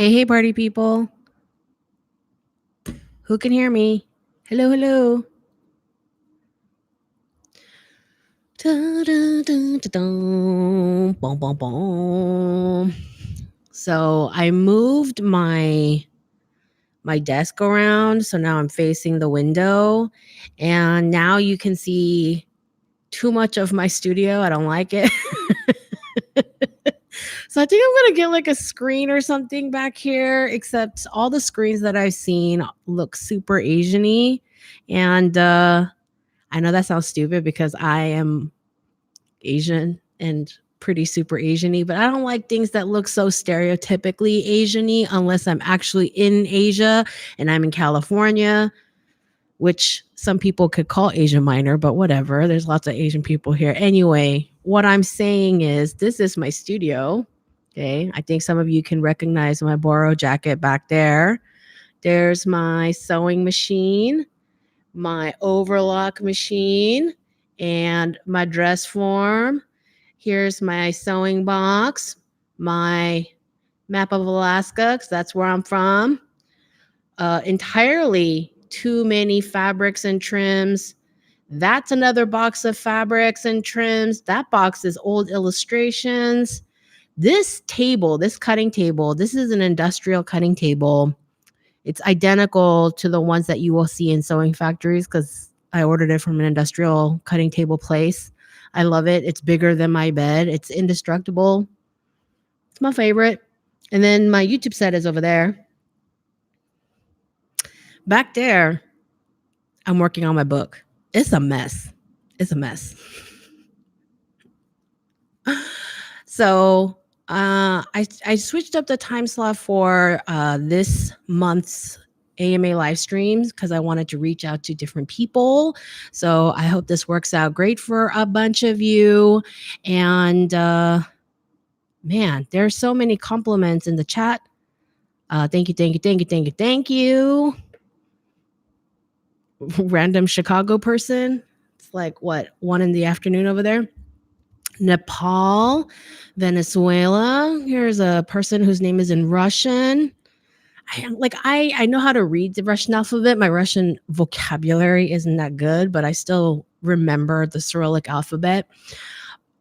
Hey, party people. Who can hear me? Hello, hello. Dun. Boom, boom, boom. So I moved my desk around, so now I'm facing the window, and now you can see too much of my studio. I don't like it. So I think I'm gonna get like a screen or something back here, except all the screens that I've seen look super Asian-y. And I know that sounds stupid because I am Asian and pretty super Asian-y, but I don't like things that look so stereotypically Asian-y unless I'm actually in Asia and I'm in California, which some people could call Asian minor, but whatever. There's lots of Asian people here. Anyway, what I'm saying is this is my studio. Okay. I think some of you can recognize my Boro jacket back there. There's my sewing machine, my overlock machine, and my dress form. Here's my sewing box, my map of Alaska, because that's where I'm from. Entirely too many fabrics and trims. That's another box of fabrics and trims. That box is old illustrations. This table, this cutting table, this is an industrial cutting table. It's identical to the ones that you will see in sewing factories because I ordered it from an industrial cutting table place. I love it. It's bigger than my bed. It's indestructible. It's my favorite. And then my YouTube set is over there. Back there, I'm working on my book. It's a mess. It's a mess. So I switched up the time slot for this month's AMA live streams because I wanted to reach out to different people. So I hope this works out great for a bunch of you. And man, there's so many compliments in the chat. Thank you, thank you, thank you, thank you, thank you. Random Chicago person. It's like what, 1 p.m. over there. Nepal, Venezuela. Here's a person whose name is in Russian. I know how to read the Russian alphabet. My Russian vocabulary isn't that good, but I still remember the Cyrillic alphabet.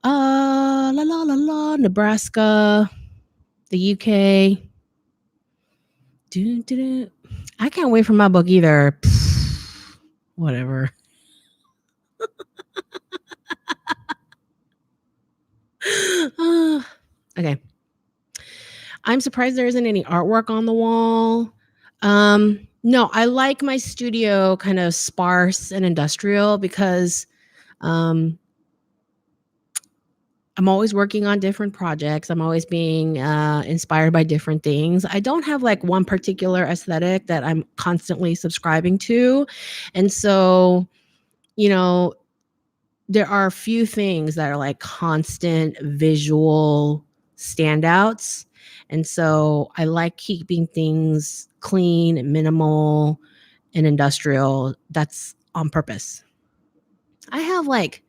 La la la la, Nebraska, the UK. I can't wait for my book either. Whatever. Okay. I'm surprised there isn't any artwork on the wall. No, I like my studio kind of sparse and industrial because I'm always working on different projects. I'm always being inspired by different things. I don't have like one particular aesthetic that I'm constantly subscribing to. And so, there are a few things that are like constant visual standouts. And so I like keeping things clean, minimal, and industrial. That's on purpose. I have like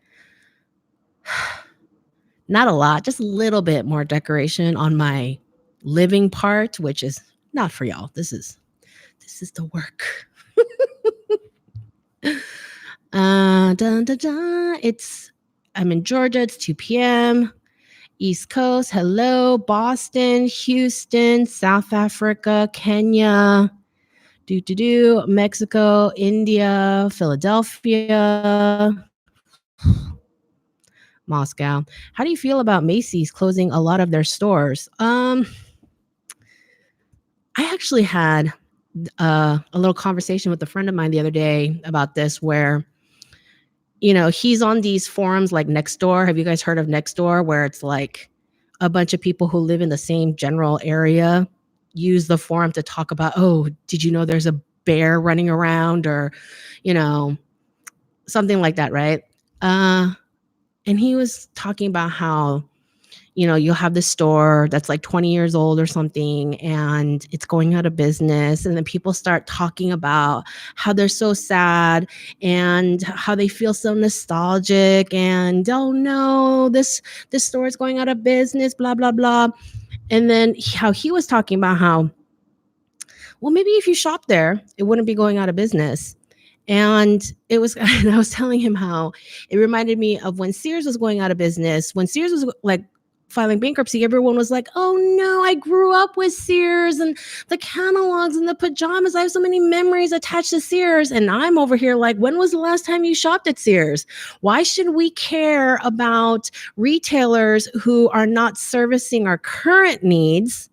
not a lot, just a little bit more decoration on my living part, which is not for y'all. This is the work. Dun, dun, dun. I'm in Georgia. It's 2 p.m. East Coast. Hello, Boston, Houston, South Africa, Kenya, Mexico, India, Philadelphia, Moscow. How do you feel about Macy's closing a lot of their stores? I actually had a little conversation with a friend of mine the other day about this where he's on these forums like Nextdoor. Have you guys heard of Nextdoor, where it's like a bunch of people who live in the same general area use the forum to talk about, oh, did you know there's a bear running around, or something like that, right? And he was talking about how you'll have this store that's like 20 years old or something, and it's going out of business. And then people start talking about how they're so sad and how they feel so nostalgic and, oh no, this store is going out of business, blah, blah, blah. And then how he was talking about how well, maybe if you shop there, it wouldn't be going out of business. And it was, and I was telling him how it reminded me of when Sears was going out of business. When Sears was like filing bankruptcy, everyone was like, oh no, I grew up with Sears and the catalogs and the pajamas. I have so many memories attached to Sears. And I'm over here like, when was the last time you shopped at Sears? Why should we care about retailers who are not servicing our current needs?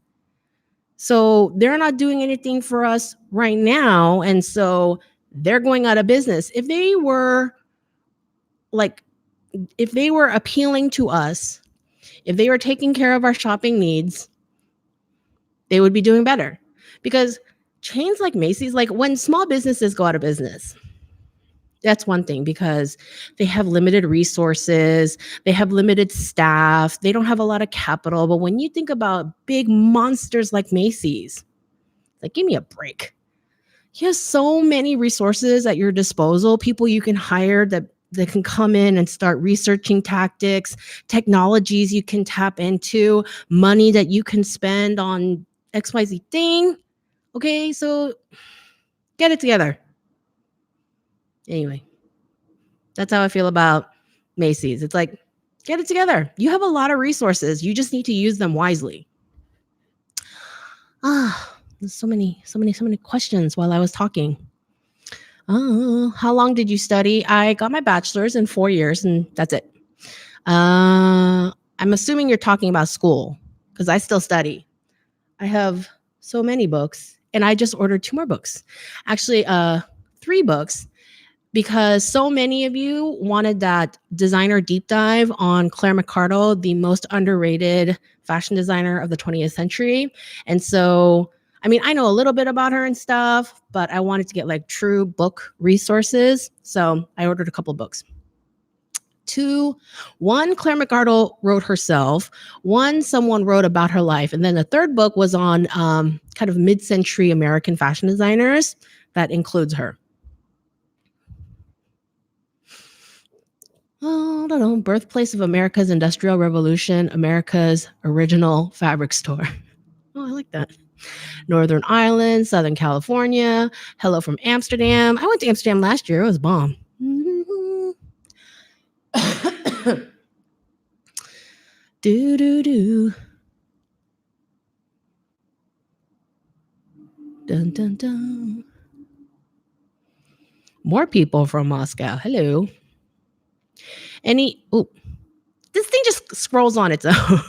So they're not doing anything for us right now. And so they're going out of business. If they were appealing to us, if they were taking care of our shopping needs, they would be doing better. Because chains like Macy's, like when small businesses go out of business, that's one thing because they have limited resources, they have limited staff, they don't have a lot of capital. But when you think about big monsters like Macy's, like give me a break. You have so many resources at your disposal, people you can hire that can come in and start researching tactics, technologies you can tap into, money that you can spend on XYZ thing. Okay, so get it together. Anyway, that's how I feel about Macy's. It's like, get it together. You have a lot of resources. You just need to use them wisely. There's so many questions while I was talking. How long did you study? I got my bachelor's in 4 years, and that's it. I'm assuming you're talking about school because I still study. I have so many books, and I just ordered 2 more books. Actually, 3 books, because so many of you wanted that designer deep dive on Claire McArdle, the most underrated fashion designer of the 20th century. And so, I mean, I know a little bit about her and stuff, but I wanted to get like true book resources. So I ordered a couple books. 2, one Claire McArdle wrote herself, one someone wrote about her life, and then the third book was on kind of mid-century American fashion designers. That includes her. Oh, I don't know. Birthplace of America's Industrial Revolution, America's original fabric store. Oh, I like that. Northern Ireland, Southern California. Hello from Amsterdam. I went to Amsterdam last year. It was bomb. Do. Dun, dun, dun. More people from Moscow. Hello. This thing just scrolls on its own.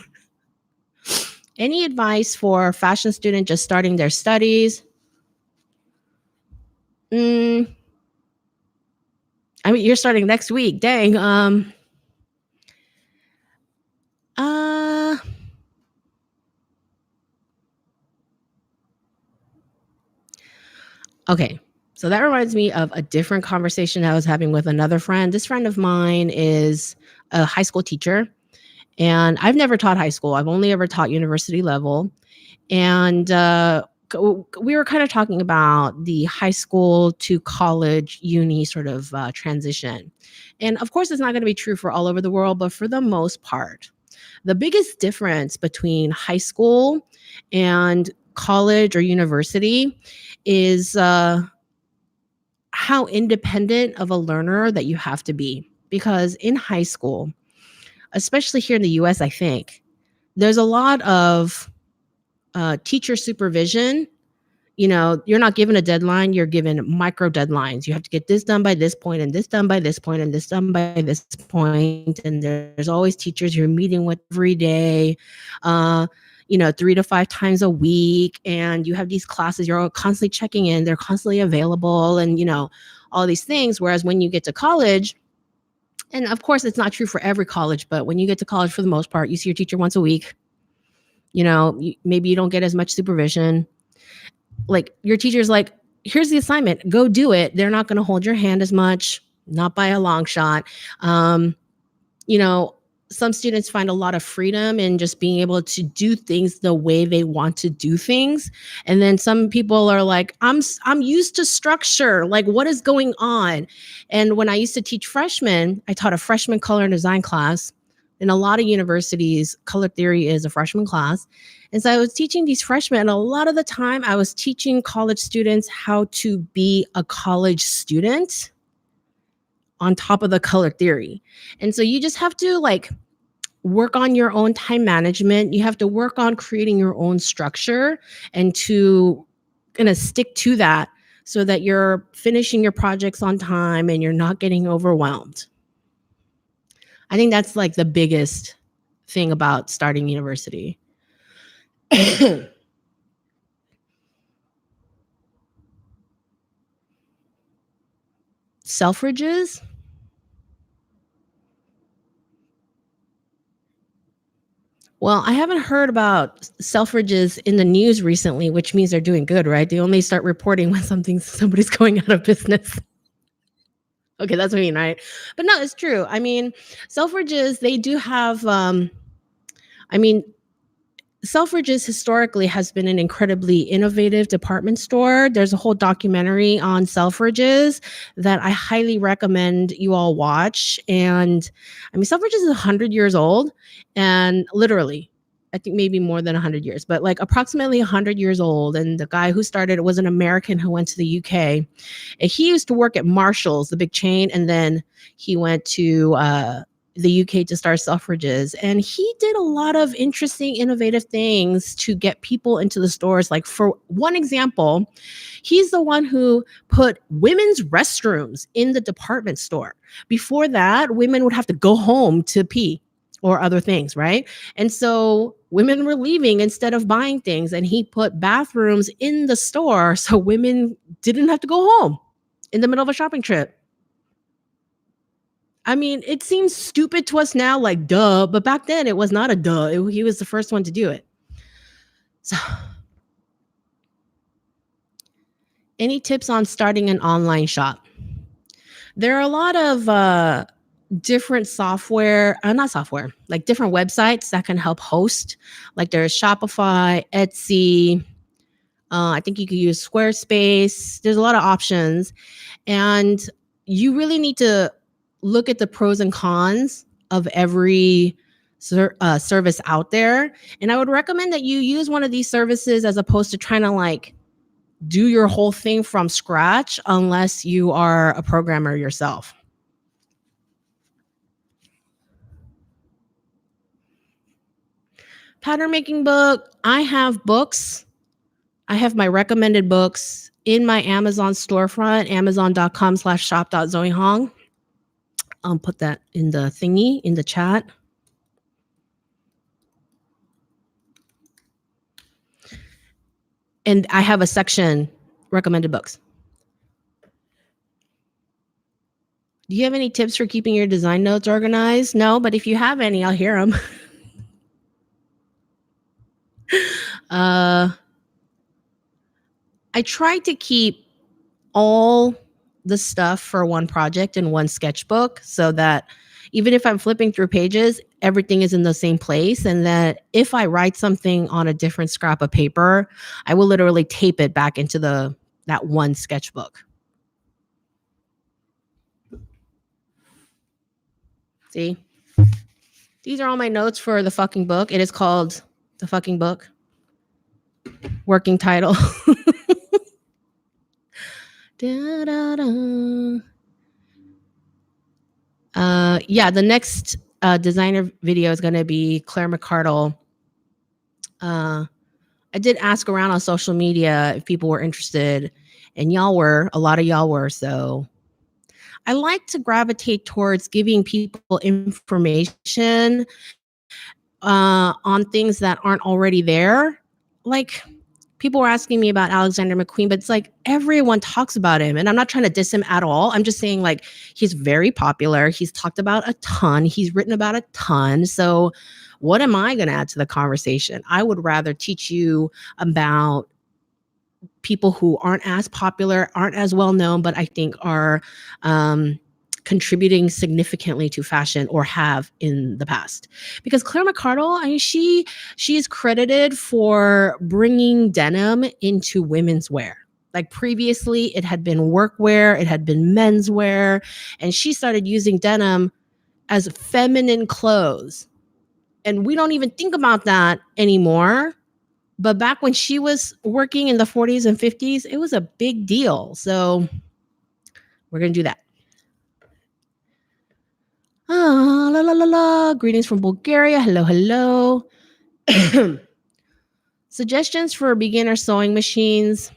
Any advice for fashion student just starting their studies? I mean, you're starting next week. Dang. Okay. So that reminds me of a different conversation I was having with another friend. This friend of mine is a high school teacher, and I've never taught high school. I've only ever taught university level. And we were kind of talking about the high school to college, uni sort of transition. And of course, it's not going to be true for all over the world, but for the most part, the biggest difference between high school and college or university is how independent of a learner that you have to be. Because in high school, especially here in the US, I think, there's a lot of teacher supervision. You know, you're not given a deadline, you're given micro deadlines. You have to get this done by this point, and this done by this point, and this done by this point. And there's always teachers you're meeting with every day, 3 to 5 times a week. And you have these classes, you're constantly checking in, they're constantly available, and, all these things. Whereas when you get to college, and of course, it's not true for every college, but when you get to college, for the most part, you see your teacher once a week. Maybe you don't get as much supervision. Like your teacher's like, here's the assignment, go do it. They're not going to hold your hand as much, not by a long shot. Some students find a lot of freedom in just being able to do things the way they want to do things. And then some people are like, I'm used to structure. Like, what is going on? And when I used to teach freshmen, I taught a freshman color and design class. In a lot of universities, color theory is a freshman class. And so I was teaching these freshmen, and a lot of the time I was teaching college students how to be a college student on top of the color theory. And so you just have to like work on your own time management. You have to work on creating your own structure and to kind of stick to that so that you're finishing your projects on time and you're not getting overwhelmed. I think that's like the biggest thing about starting university. Selfridges. Well, I haven't heard about Selfridges in the news recently, which means they're doing good, right? They only start reporting when somebody's going out of business. Okay, that's what I mean, right? But no, it's true. I mean, Selfridges, they do have I mean, Selfridges historically has been an incredibly innovative department store. There's a whole documentary on Selfridges that I highly recommend you all watch. And I mean, Selfridges is 100 years old, and literally, I think maybe more than 100 years, but like approximately 100 years old. And the guy who started it was an American who went to the UK. And he used to work at Marshall's, the big chain, and then he went to the UK to start Selfridges. And he did a lot of interesting, innovative things to get people into the stores. Like, for one example, he's the one who put women's restrooms in the department store. Before that, women would have to go home to pee or other things, right? And so women were leaving instead of buying things. And he put bathrooms in the store so women didn't have to go home in the middle of a shopping trip. I mean, it seems stupid to us now, like, duh, but back then it was not a duh. He was the first one to do it. So, any tips on starting an online shop? There are a lot of different like different websites that can help host. Like there's Shopify, Etsy. I think you could use Squarespace. There's a lot of options. And you really need to look at the pros and cons of every service out there. And I would recommend that you use one of these services as opposed to trying to like do your whole thing from scratch unless you are a programmer yourself. Pattern making book. I have books. I have my recommended books in my Amazon storefront, amazon.com/shop.zoehong. I'll put that in the thingy in the chat. And I have a section, recommended books. Do you have any tips for keeping your design notes organized? No, but if you have any, I'll hear them. I try to keep all the stuff for one project in one sketchbook so that even if I'm flipping through pages, everything is in the same place. And that if I write something on a different scrap of paper, I will literally tape it back into that one sketchbook. See? These are all my notes for the fucking book. It is called The Fucking Book. Working title. Yeah, the next designer video is going to be Claire McArdle. I did ask around on social media if people were interested, and a lot of y'all were. So I like to gravitate towards giving people information on things that aren't already there. Like, people were asking me about Alexander McQueen, but it's like everyone talks about him. And I'm not trying to diss him at all. I'm just saying, like, he's very popular. He's talked about a ton. He's written about a ton. So what am I going to add to the conversation? I would rather teach you about people who aren't as popular, aren't as well known, but I think are contributing significantly to fashion or have in the past. Because Claire McArdle, I mean, she is credited for bringing denim into women's wear. Like previously, it had been workwear, it had been menswear, and she started using denim as feminine clothes And we don't even think about that anymore. But back when she was working in the 40s and 50s, it was a big deal. So we're going to do that. La la la la. Greetings from Bulgaria. Hello, hello. Suggestions for beginner sewing machines.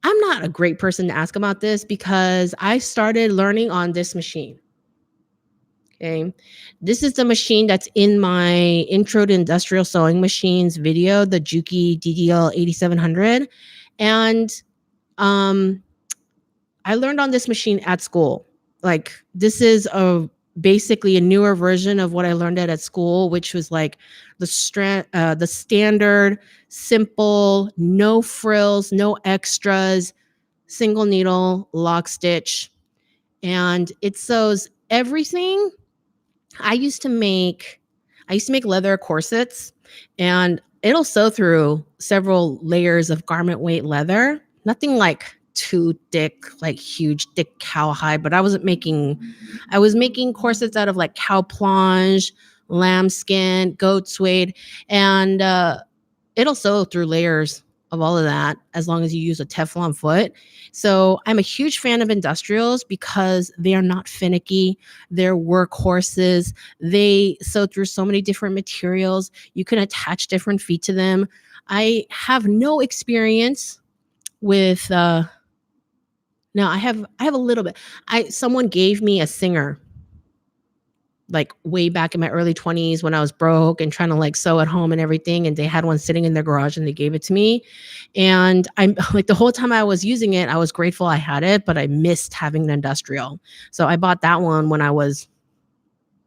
I'm not a great person to ask about this because I started learning on this machine. Okay. This is the machine that's in my intro to industrial sewing machines video, the Juki DDL 8700. And I learned on this machine at school. Like, this is basically a newer version of what I learned at school, which was like the standard, simple, no frills, no extras, single needle, lock stitch. And it sews everything. I used to make leather corsets, and it'll sew through several layers of garment weight leather. Nothing like too thick, like huge thick cowhide, but I was making corsets out of like cow planche, lambskin, goat suede, and it'll sew through layers of all of that as long as you use a Teflon foot. So I'm a huge fan of industrials because they are not finicky. They're workhorses. They sew through so many different materials. You can attach different feet to them. I have no experience with no, I have a little bit. Someone gave me a Singer like way back in my early 20s when I was broke and trying to like sew at home and everything. And they had one sitting in their garage and they gave it to me. And I'm like, the whole time I was using it, I was grateful I had it, but I missed having an industrial. So I bought that one when I was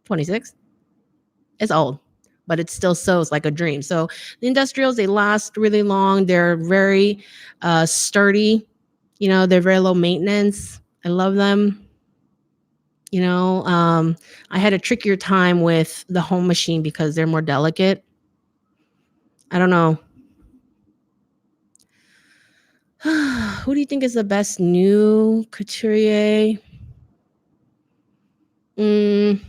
26. It's old, but it still sews like a dream. So the industrials, they last really long. They're very sturdy. You know, they're very low maintenance. I love them. You know, I had a trickier time with the home machine because they're more delicate. I don't know. Who do you think is the best new couturier? I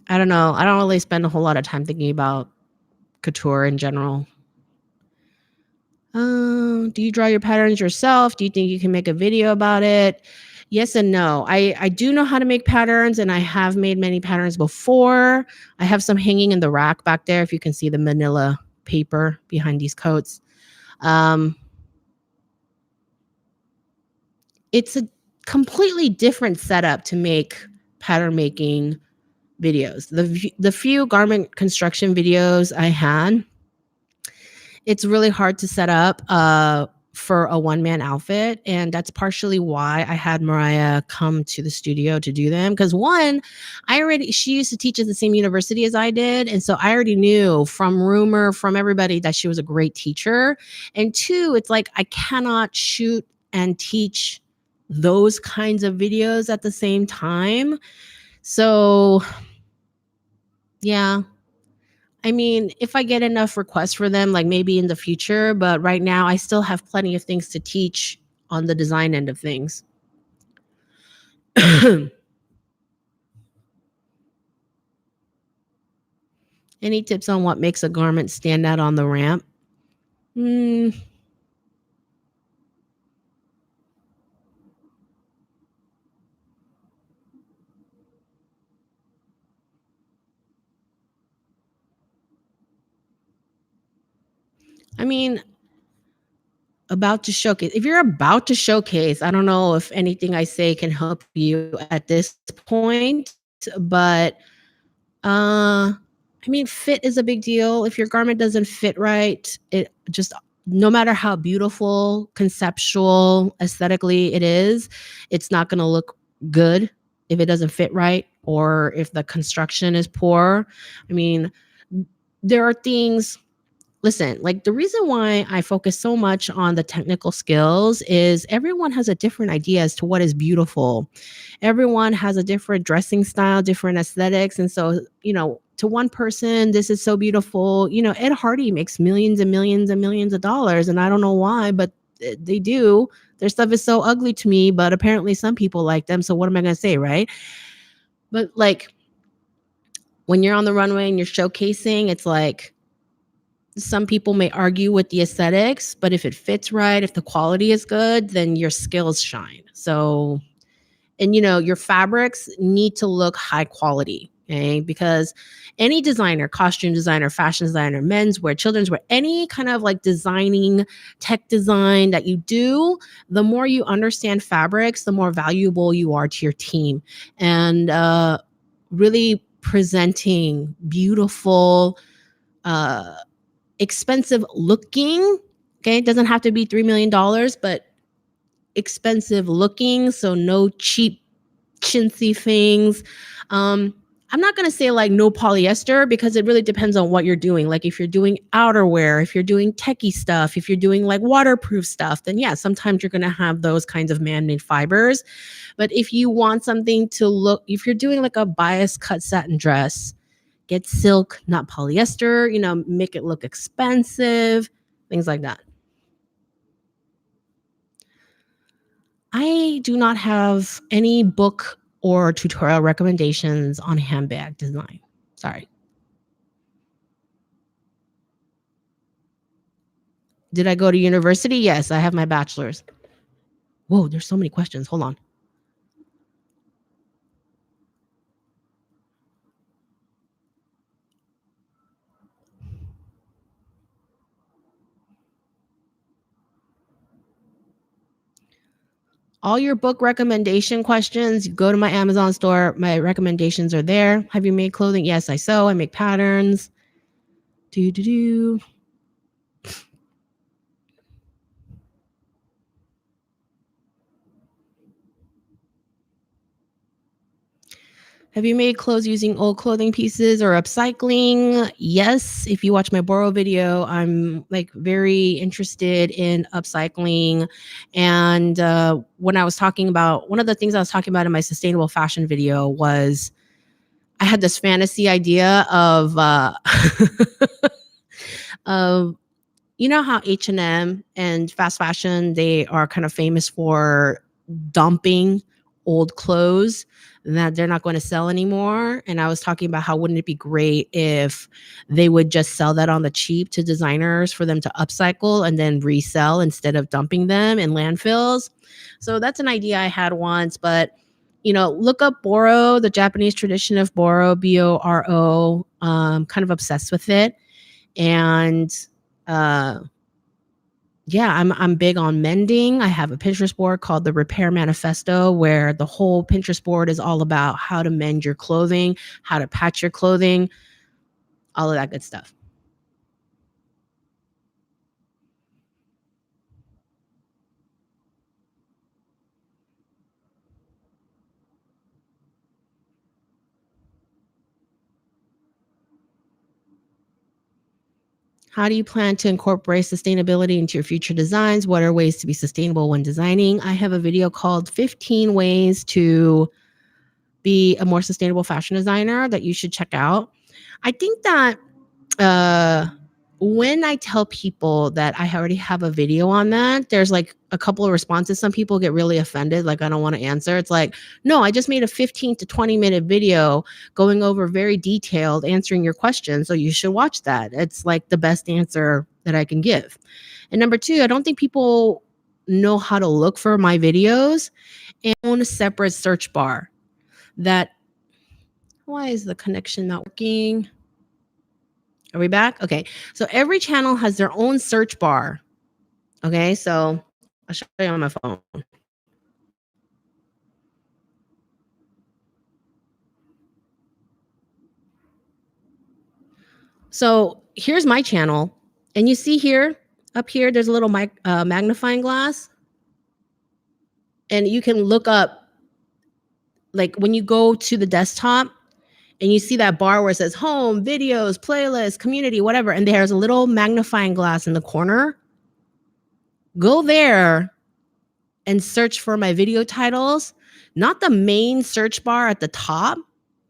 don't know. I don't really spend a whole lot of time thinking about couture in general. Do you draw your patterns yourself? Do you think you can make a video about it? Yes and no. I do know how to make patterns, and I have made many patterns before. I have some hanging in the rack back there, if you can see the manila paper behind these coats. It's a completely different setup to make pattern making videos. The few garment construction videos I had, it's really hard to set up for a one-man outfit, and that's partially why I had Mariah come to the studio to do them. Because one, she used to teach at the same university as I did, and so I already knew from rumor, from everybody, that she was a great teacher. And two, it's like I cannot shoot and teach those kinds of videos at the same time. So yeah, I mean, if I get enough requests for them, like maybe in the future, but right now I still have plenty of things to teach on the design end of things. Any tips on what makes a garment stand out on the ramp? I mean, about to showcase. If you're about to showcase, I don't know if anything I say can help you at this point, but I mean, fit is a big deal. If your garment doesn't fit right, it just, no matter how beautiful, conceptual, aesthetically it is, it's not going to look good if it doesn't fit right, or if the construction is poor. I mean, there are things. Listen, like, the reason why I focus so much on the technical skills is everyone has a different idea as to what is beautiful. Everyone has a different dressing style, different aesthetics. And so, you know, to one person, this is so beautiful. You know, Ed Hardy makes millions and millions and millions of dollars, and I don't know why, but they do. Their stuff is so ugly to me, but apparently some people like them. So what am I going to say, right? But like when you're on the runway and you're showcasing, it's like some people may argue with the aesthetics, but if it fits right, if the quality is good, then your skills shine. So, and your fabrics need to look high quality, okay? Because any designer, costume designer, fashion designer, menswear, children's wear, any kind of like designing, tech design that you do, the more you understand fabrics, the more valuable you are to your team. And really presenting beautiful, uh, expensive looking. Okay, it doesn't have to be $3 million, but expensive looking. So no cheap chintzy things. I'm not going to say like no polyester because it really depends on what you're doing. Like if you're doing outerwear, if you're doing techie stuff, if you're doing like waterproof stuff, then yeah, sometimes you're going to have those kinds of man-made fibers. But if you want something to look, if you're doing like a bias cut satin dress, get silk, not polyester, make it look expensive, things like that. I do not have any book or tutorial recommendations on handbag design. Sorry. Did I go to university? Yes, I have my bachelor's. Whoa, there's so many questions. Hold on. All your book recommendation questions, go to my Amazon store. My recommendations are there. Have you made clothing? Yes, I sew. I make patterns. Do. Have you made clothes using old clothing pieces or upcycling? Yes. If you watch my Boro video, I'm like very interested in upcycling. And when I was talking about, one of the things I was talking about in my sustainable fashion video was I had this fantasy idea of of how H&M and fast fashion, they are kind of famous for dumping old clothes that they're not going to sell anymore. And I was talking about how wouldn't it be great if they would just sell that on the cheap to designers for them to upcycle and then resell instead of dumping them in landfills. So that's an idea I had once, but look up Boro, the Japanese tradition of Boro, Boro. Kind of obsessed with it. And uh yeah, I'm big on mending. I have a Pinterest board called the Repair Manifesto, where the whole Pinterest board is all about how to mend your clothing, how to patch your clothing, all of that good stuff. How do you plan to incorporate sustainability into your future designs? What are ways to be sustainable when designing? I have a video called 15 Ways to Be a More Sustainable Fashion Designer that you should check out. I think that uh when I tell people that I already have a video on that, there's like a couple of responses. Some people get really offended, like I don't want to answer. It's like, no, I just made a 15 to 20-minute video going over very detailed answering your questions. So you should watch that. It's like the best answer that I can give. And number two, I don't think people know how to look for my videos and own a separate search bar. That Why is the connection not working? Are we back? Okay. So every channel has their own search bar. Okay. So I'll show you on my phone. So here's my channel. And you see here, up here, there's a little magnifying glass. And you can look up, like when you go to the desktop and you see that bar where it says home, videos, playlist, community, whatever. And there's a little magnifying glass in the corner. Go there and search for my video titles, not the main search bar at the top,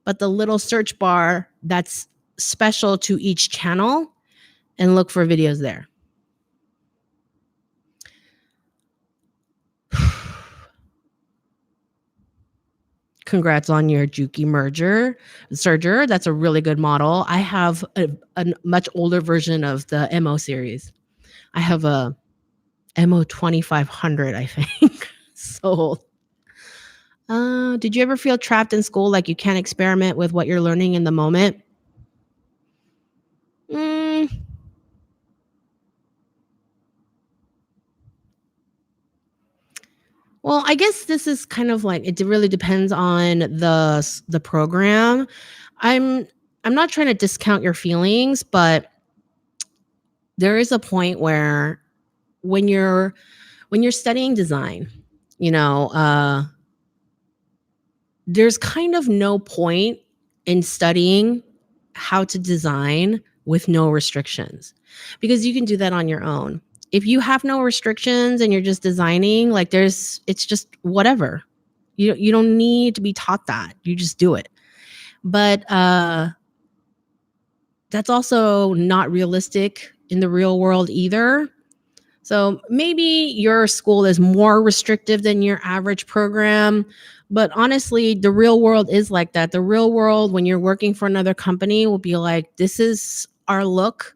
but the little search bar that's special to each channel, and look for videos there. Congrats on your Juki Serger. That's a really good model. I have a much older version of the MO series. I have a MO 2500, I think. So, did you ever feel trapped in school, like you can't experiment with what you're learning in the moment? Mm, well, I guess this is kind of like it really depends on the program. I'm I'm not trying to discount your feelings, but there is a point where when you're studying design, you know, there's kind of no point in studying how to design with no restrictions because you can do that on your own. If you have no restrictions and you're just designing, like it's just whatever. You don't need to be taught that. You just do it. But that's also not realistic in the real world either. So maybe your school is more restrictive than your average program. But honestly, the real world is like that. The real world, when you're working for another company, will be like, this is our look.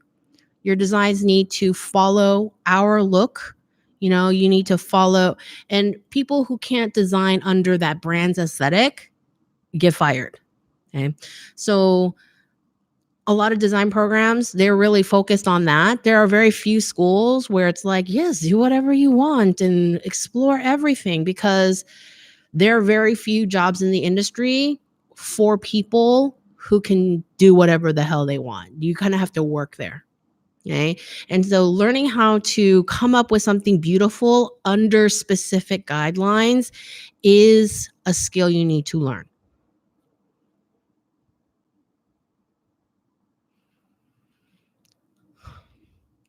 Your designs need to follow our look. You need to follow. And people who can't design under that brand's aesthetic get fired. Okay. So a lot of design programs, they're really focused on that. There are very few schools where it's like, yes, do whatever you want and explore everything because there are very few jobs in the industry for people who can do whatever the hell they want. You kind of have to work there. Okay. And so learning how to come up with something beautiful under specific guidelines is a skill you need to learn.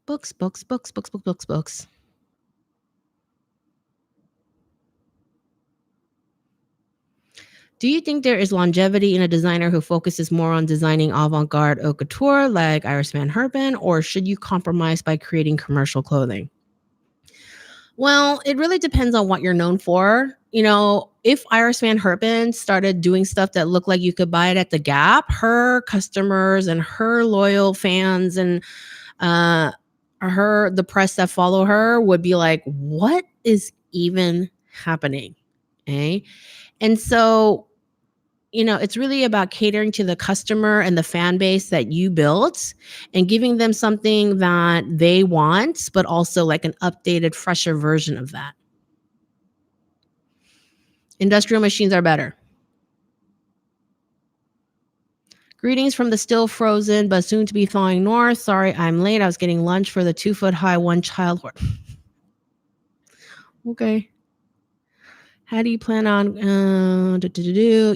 Books, books, books, books, books, books, books. Do you think there is longevity in a designer who focuses more on designing avant-garde haute couture like Iris Van Herpen, or should you compromise by creating commercial clothing? Well, it really depends on what you're known for. If Iris Van Herpen started doing stuff that looked like you could buy it at the Gap, her customers and her loyal fans and the press that follow her would be like, what is even happening? Okay. And so it's really about catering to the customer and the fan base that you built and giving them something that they want, but also like an updated, fresher version of that. Industrial machines are better. Greetings from the still frozen, but soon to be thawing north. Sorry, I'm late. I was getting lunch for the 2-foot high, one child horse. Okay. How do you plan on?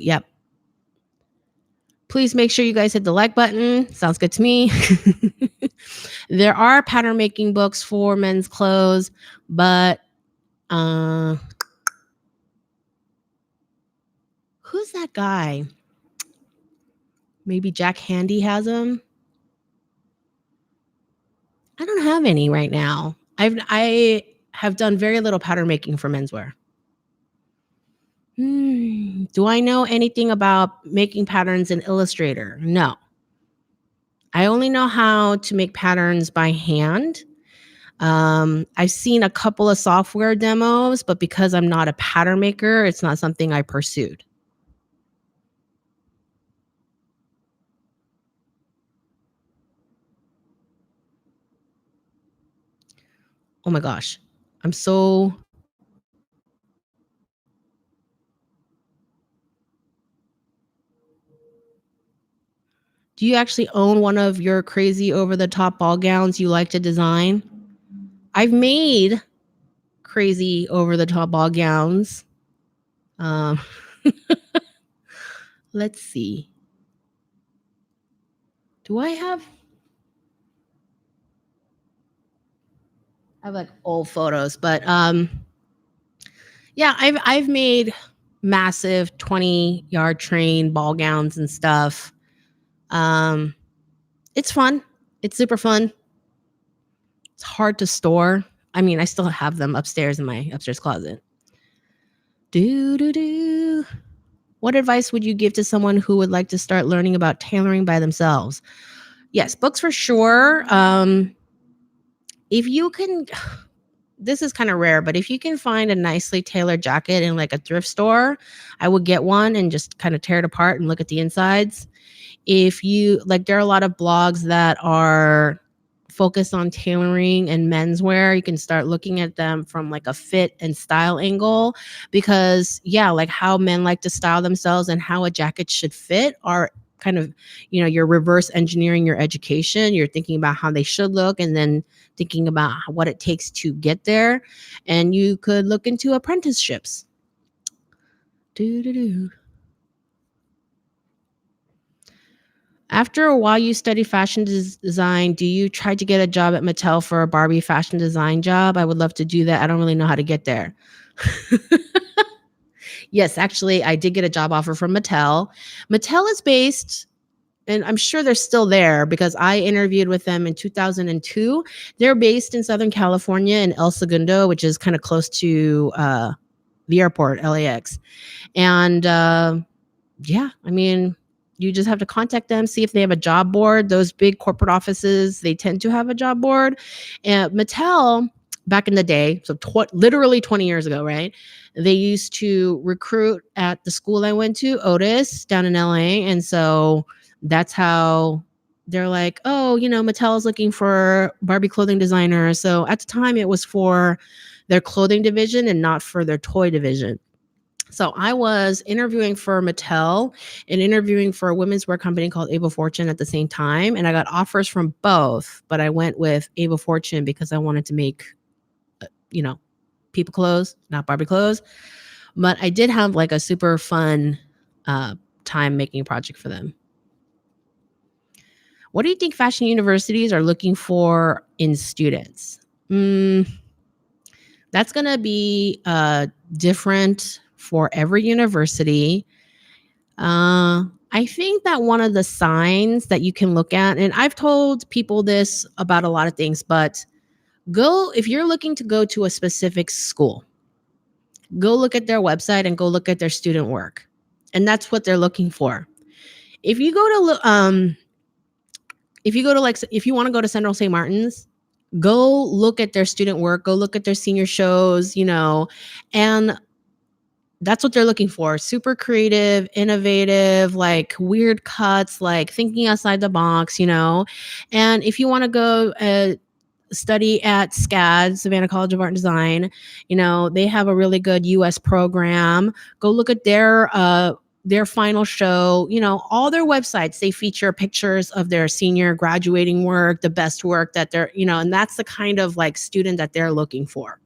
Yep. Please make sure you guys hit the like button. Sounds good to me. There are pattern making books for men's clothes, but who's that guy? Maybe Jack Handy has them. I don't have any right now. I have done very little pattern making for menswear. Do I know anything about making patterns in Illustrator? No. I only know how to make patterns by hand. I've seen a couple of software demos, but because I'm not a pattern maker, it's not something I pursued. Oh my gosh. I'm so Do you actually own one of your crazy over the top ball gowns you like to design? I've made crazy over the top ball gowns. Um, let's see. Do I have like old photos, but yeah, I've made massive 20-yard train ball gowns and stuff. It's fun. It's super fun. It's hard to store. I mean, I still have them upstairs in my upstairs closet. Do do do. What advice would you give to someone who would like to start learning about tailoring by themselves? Yes, books for sure. If you can, this is kind of rare, but if you can find a nicely tailored jacket in like a thrift store, I would get one and just kind of tear it apart and look at the insides. If you like, there are a lot of blogs that are focused on tailoring and menswear. You can start looking at them from like a fit and style angle, because yeah, like how men like to style themselves and how a jacket should fit are kind of, you're reverse engineering your education. You're thinking about how they should look and then thinking about what it takes to get there. And you could look into apprenticeships. Do. After a while you study fashion design, do you try to get a job at Mattel for a Barbie fashion design job? I would love to do that. I don't really know how to get there. Yes, actually, I did get a job offer from Mattel. Mattel is based, and I'm sure they're still there because I interviewed with them in 2002. They're based in Southern California in El Segundo, which is kind of close to the airport, LAX. And yeah, I mean, you just have to contact them, see if they have a job board. Those big corporate offices, they tend to have a job board. And Mattel, back in the day, so literally 20 years ago, right? They used to recruit at the school I went to, Otis, down in LA. And so that's how they're like, oh, Mattel is looking for Barbie clothing designers. So at the time, it was for their clothing division and not for their toy division. So I was interviewing for Mattel and interviewing for a women's wear company called Ava Fortune at the same time. And I got offers from both, but I went with Ava Fortune because I wanted to make, people clothes, not Barbie clothes. But I did have like a super fun time making a project for them. What do you think fashion universities are looking for in students? That's going to be different for every university. I think that one of the signs that you can look at, and I've told people this about a lot of things, but if you're looking to go to a specific school, go look at their website and go look at their student work. And that's what they're looking for. If you if you want to go to Central St. Martin's, go look at their student work, go look at their senior shows, and that's what they're looking for. Super creative, innovative, like weird cuts, like thinking outside the box, And if you want to go study at SCAD, Savannah College of Art and Design, they have a really good US program. Go look at their final show. All their websites, they feature pictures of their senior graduating work, the best work that they're, and that's the kind of like student that they're looking for.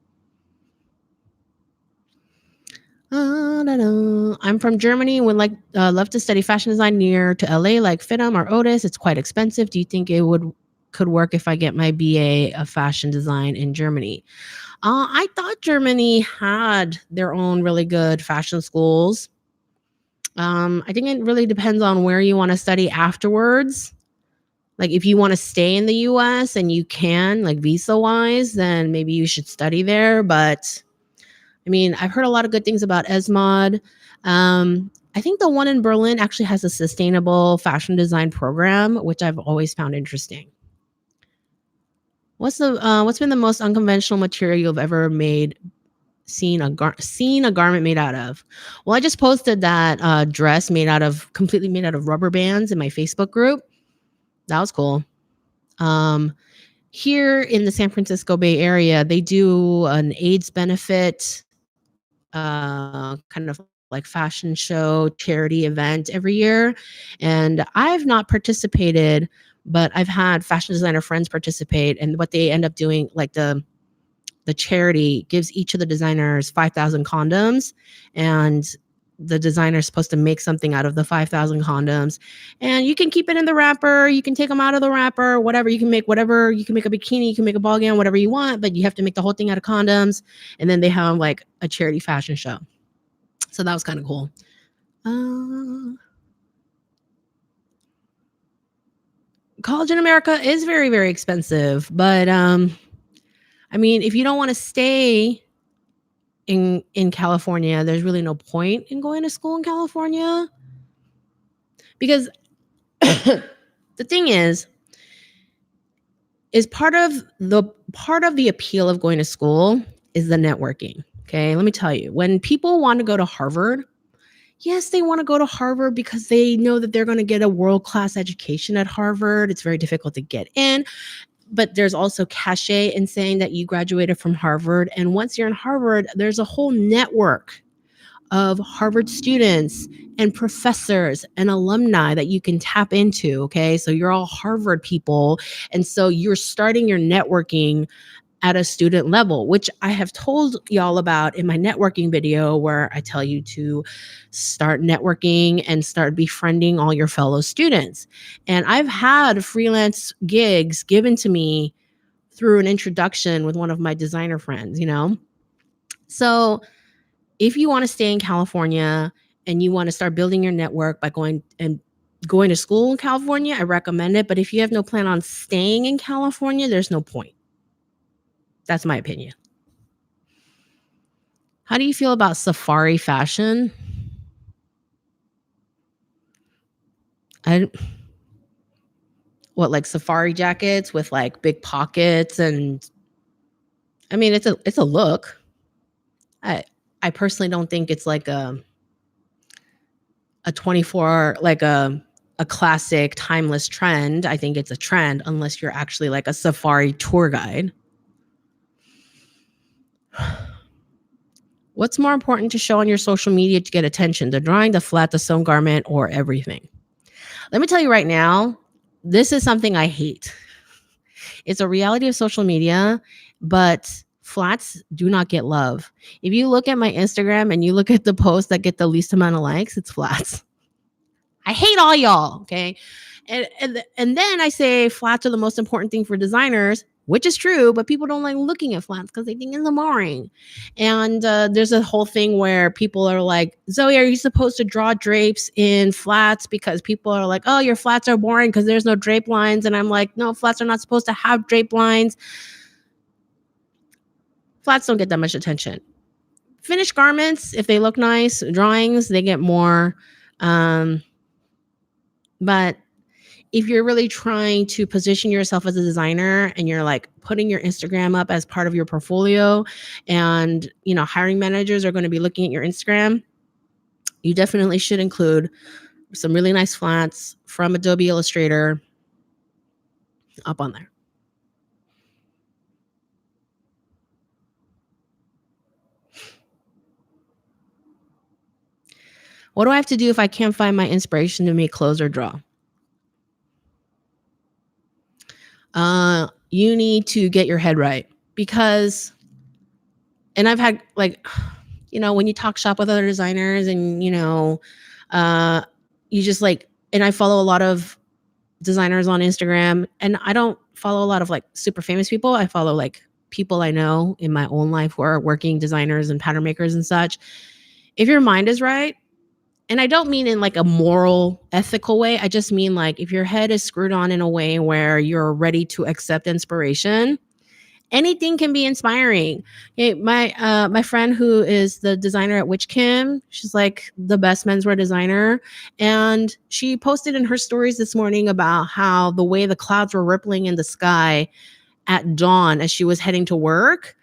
I'm from Germany and would love to study fashion design near to LA, like FITM or Otis. It's quite expensive. Do you think it could work if I get my BA of fashion design in Germany? I thought Germany had their own really good fashion schools. I think it really depends on where you want to study afterwards. Like if you want to stay in the US and you can, like visa wise, then maybe you should study there. But I mean, I've heard a lot of good things about ESMOD. I think the one in Berlin actually has a sustainable fashion design program, which I've always found interesting. What's been the most unconventional material you've ever seen a garment made out of? Well, I just posted that dress completely made out of rubber bands in my Facebook group. That was cool. Here in the San Francisco Bay Area, they do an AIDS benefit kind of like fashion show charity event every year. And I've not participated, but I've had fashion designer friends participate. And what they end up doing, like the charity gives each of the designers 5,000 condoms, and the designer is supposed to make something out of the 5,000 condoms, and you can keep it in the wrapper. You can take them out of the wrapper, whatever. You can make a bikini, you can make a ball gown, whatever you want, but you have to make the whole thing out of condoms. And then they have like a charity fashion show. So that was kind of cool. College in America is very, very expensive, but I mean, if you don't want to stay in California, there's really no point in going to school in California because the thing is part of the appeal of going to school is the networking. Okay, let me tell you, when people want to go to Harvard, yes, they want to go to Harvard because they know that they're going to get a world-class education at Harvard. It's very difficult to get in, but there's also cachet in saying that you graduated from Harvard. And once you're in Harvard, there's a whole network of Harvard students and professors and alumni that you can tap into. Okay, so you're all Harvard people. And so you're starting your networking at a student level, which I have told y'all about in my networking video, where I tell you to start networking and start befriending all your fellow students. And I've had freelance gigs given to me through an introduction with one of my designer friends, So if you want to stay in California and you want to start building your network by going to school in California, I recommend it. But if you have no plan on staying in California, there's no point. That's my opinion. How do you feel about safari fashion? Like safari jackets with like big pockets, and I mean it's a look. I personally don't think it's like a 24, like a classic timeless trend. I think it's a trend unless you're actually like a safari tour guide. What's more important to show on your social media to get attention? The drawing, the flat, the sewn garment, or everything? Let me tell you right now, this is something I hate. It's a reality of social media, but flats do not get love. If you look at my Instagram and you look at the posts that get the least amount of likes, it's flats. I hate all y'all, okay? And then I say flats are the most important thing for designers, which is true, but people don't like looking at flats because they think it's boring. And there's a whole thing where people are like, Zoe, are you supposed to draw drapes in flats? Because people are like, oh, your flats are boring because there's no drape lines. And I'm like, no, flats are not supposed to have drape lines. Flats don't get that much attention. Finished garments, if they look nice, drawings, they get more. But if you're really trying to position yourself as a designer and you're like putting your Instagram up as part of your portfolio, and hiring managers are going to be looking at your Instagram, you definitely should include some really nice flats from Adobe Illustrator up on there. What do I have to do if I can't find my inspiration to make clothes or draw? You need to get your head right, because, and I've had like, when you talk shop with other designers and, you just like, and I follow a lot of designers on Instagram, and I don't follow a lot of like super famous people. I follow like people I know in my own life who are working designers and pattern makers and such. If your mind is right, and I don't mean in like a moral, ethical way, I just mean like if your head is screwed on in a way where you're ready to accept inspiration, anything can be inspiring. Okay, my friend who is the designer at Witch Kim, she's like the best menswear designer, and she posted in her stories this morning about how the way the clouds were rippling in the sky at dawn as she was heading to work,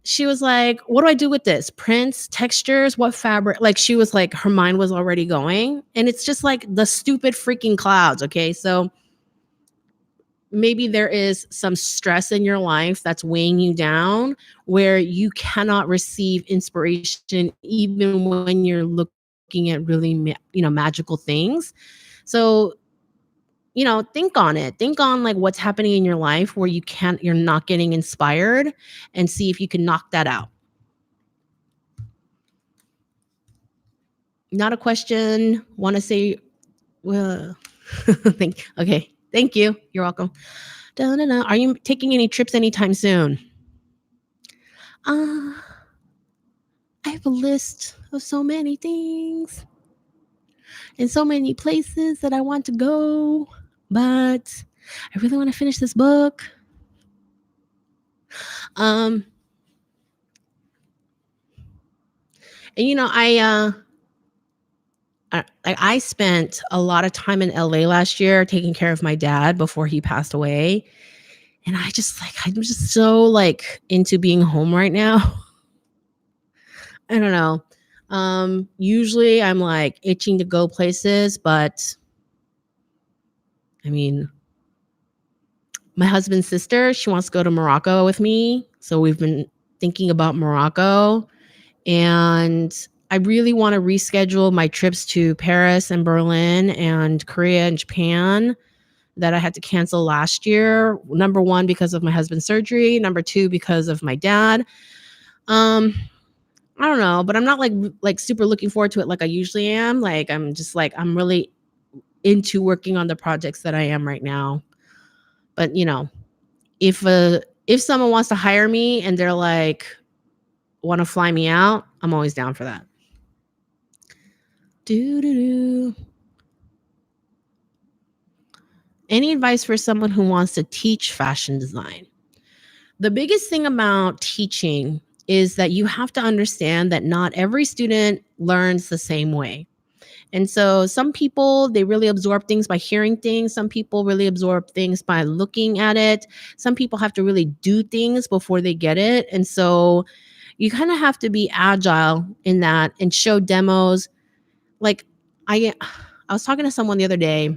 she was like, what do I do with this? Prints, textures, what fabric? Like, she was like, her mind was already going, and it's just like the stupid freaking clouds. Okay, so maybe there is some stress in your life that's weighing you down, where you cannot receive inspiration even when you're looking at really magical things. So think on it. Think on like what's happening in your life where you're not getting inspired, and see if you can knock that out. Not a question. Want to say, well, thank you. You're welcome. Are you taking any trips anytime soon? I have a list of so many things and so many places that I want to go, but I really want to finish this book. And I spent a lot of time in LA last year taking care of my dad before he passed away. And I'm just so like into being home right now. I don't know. Usually I'm like itching to go places, but I mean, my husband's sister, she wants to go to Morocco with me. So we've been thinking about Morocco. And I really want to reschedule my trips to Paris and Berlin and Korea and Japan that I had to cancel last year. Number one, because of my husband's surgery. Number two, because of my dad. I don't know, but I'm not like super looking forward to it like I usually am. Like I'm really into working on the projects that I am right now. But if someone wants to hire me and they're like want to fly me out, I'm always down for that. Any advice for someone who wants to teach fashion design? The biggest thing about teaching is that you have to understand that not every student learns the same way. And so some people, they really absorb things by hearing things. Some people really absorb things by looking at it. Some people have to really do things before they get it. And so you kind of have to be agile in that and show demos. Like I was talking to someone the other day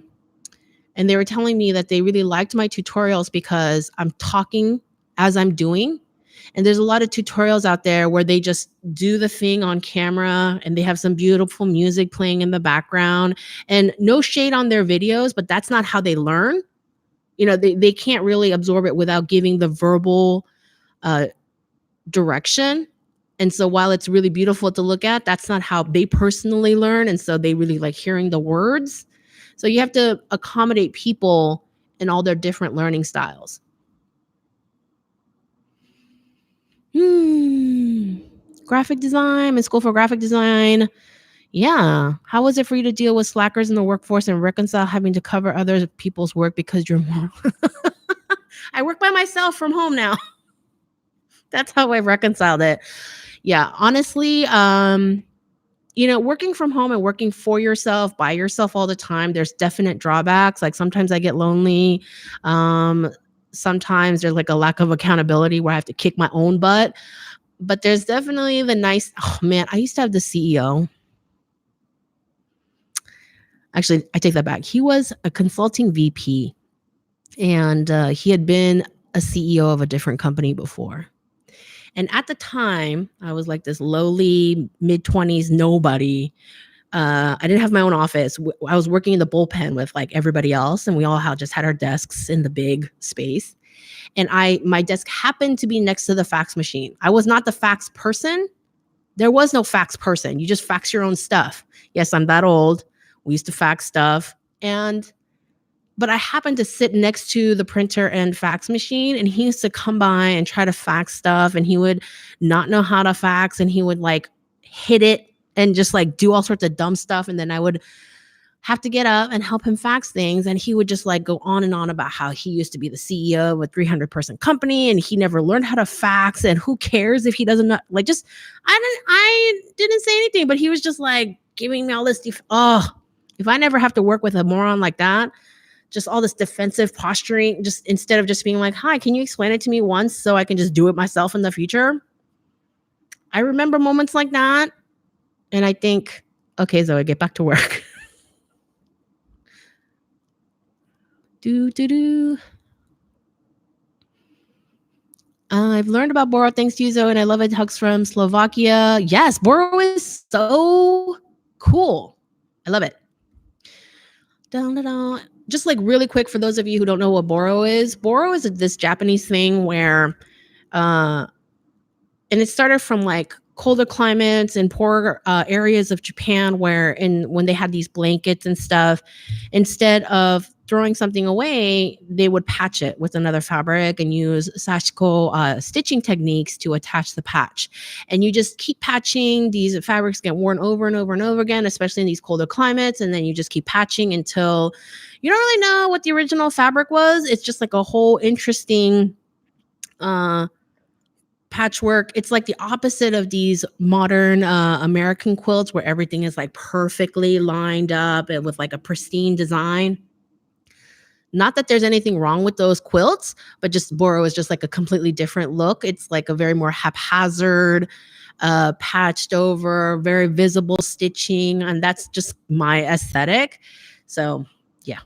and they were telling me that they really liked my tutorials because I'm talking as I'm doing. And there's a lot of tutorials out there where they just do the thing on camera and they have some beautiful music playing in the background, and no shade on their videos, but that's not how they learn. They can't really absorb it without giving the verbal direction. And so while it's really beautiful to look at, that's not how they personally learn. And so they really like hearing the words. So you have to accommodate people in all their different learning styles. Graphic design, in school for graphic design. Yeah. How was it for you to deal with slackers in the workforce and reconcile having to cover other people's work because you're more? I work by myself from home now. That's how I reconciled it. Yeah. Honestly, working from home and working for yourself, by yourself all the time, there's definite drawbacks. Like sometimes I get lonely. Sometimes there's like a lack of accountability where I have to kick my own butt. But there's definitely oh man, I used to have the CEO. Actually, I take that back. He was a consulting VP and he had been a CEO of a different company before. And at the time, I was like this lowly mid-20s nobody. I didn't have my own office. I was working in the bullpen with like everybody else, and we all just had our desks in the big space. And my desk happened to be next to the fax machine. I was not the fax person. There was no fax person. You just fax your own stuff. Yes, I'm that old. We used to fax stuff. But I happened to sit next to the printer and fax machine, and he used to come by and try to fax stuff, and he would not know how to fax, and he would like hit it and just like do all sorts of dumb stuff. And then I would have to get up and help him fax things. And he would just like go on and on about how he used to be the CEO of a 300-person company and he never learned how to fax. And who cares if he doesn't know? Like, just, I didn't say anything, but he was just like giving me all this. If I never have to work with a moron like that, just all this defensive posturing, just instead of just being like, hi, can you explain it to me once so I can just do it myself in the future? I remember moments like that. And I think, okay, Zoe, get back to work. I've learned about Boro thanks to you, Zoe, and I love it. Hugs from Slovakia. Yes, Boro is so cool. I love it. Just like really quick for those of you who don't know what Boro is this Japanese thing where and it started from like colder climates and poorer areas of Japan when they had these blankets and stuff, instead of throwing something away, they would patch it with another fabric and use sashiko stitching techniques to attach the patch. And you just keep patching. These fabrics get worn over and over and over again, especially in these colder climates. And then you just keep patching until you don't really know what the original fabric was. It's just like a whole interesting patchwork. It's like the opposite of these modern American quilts where everything is like perfectly lined up and with like a pristine design. Not that there's anything wrong with those quilts, but just Boro is just like a completely different look. It's like a very more haphazard, patched over, very visible stitching, and that's just my aesthetic. So yeah,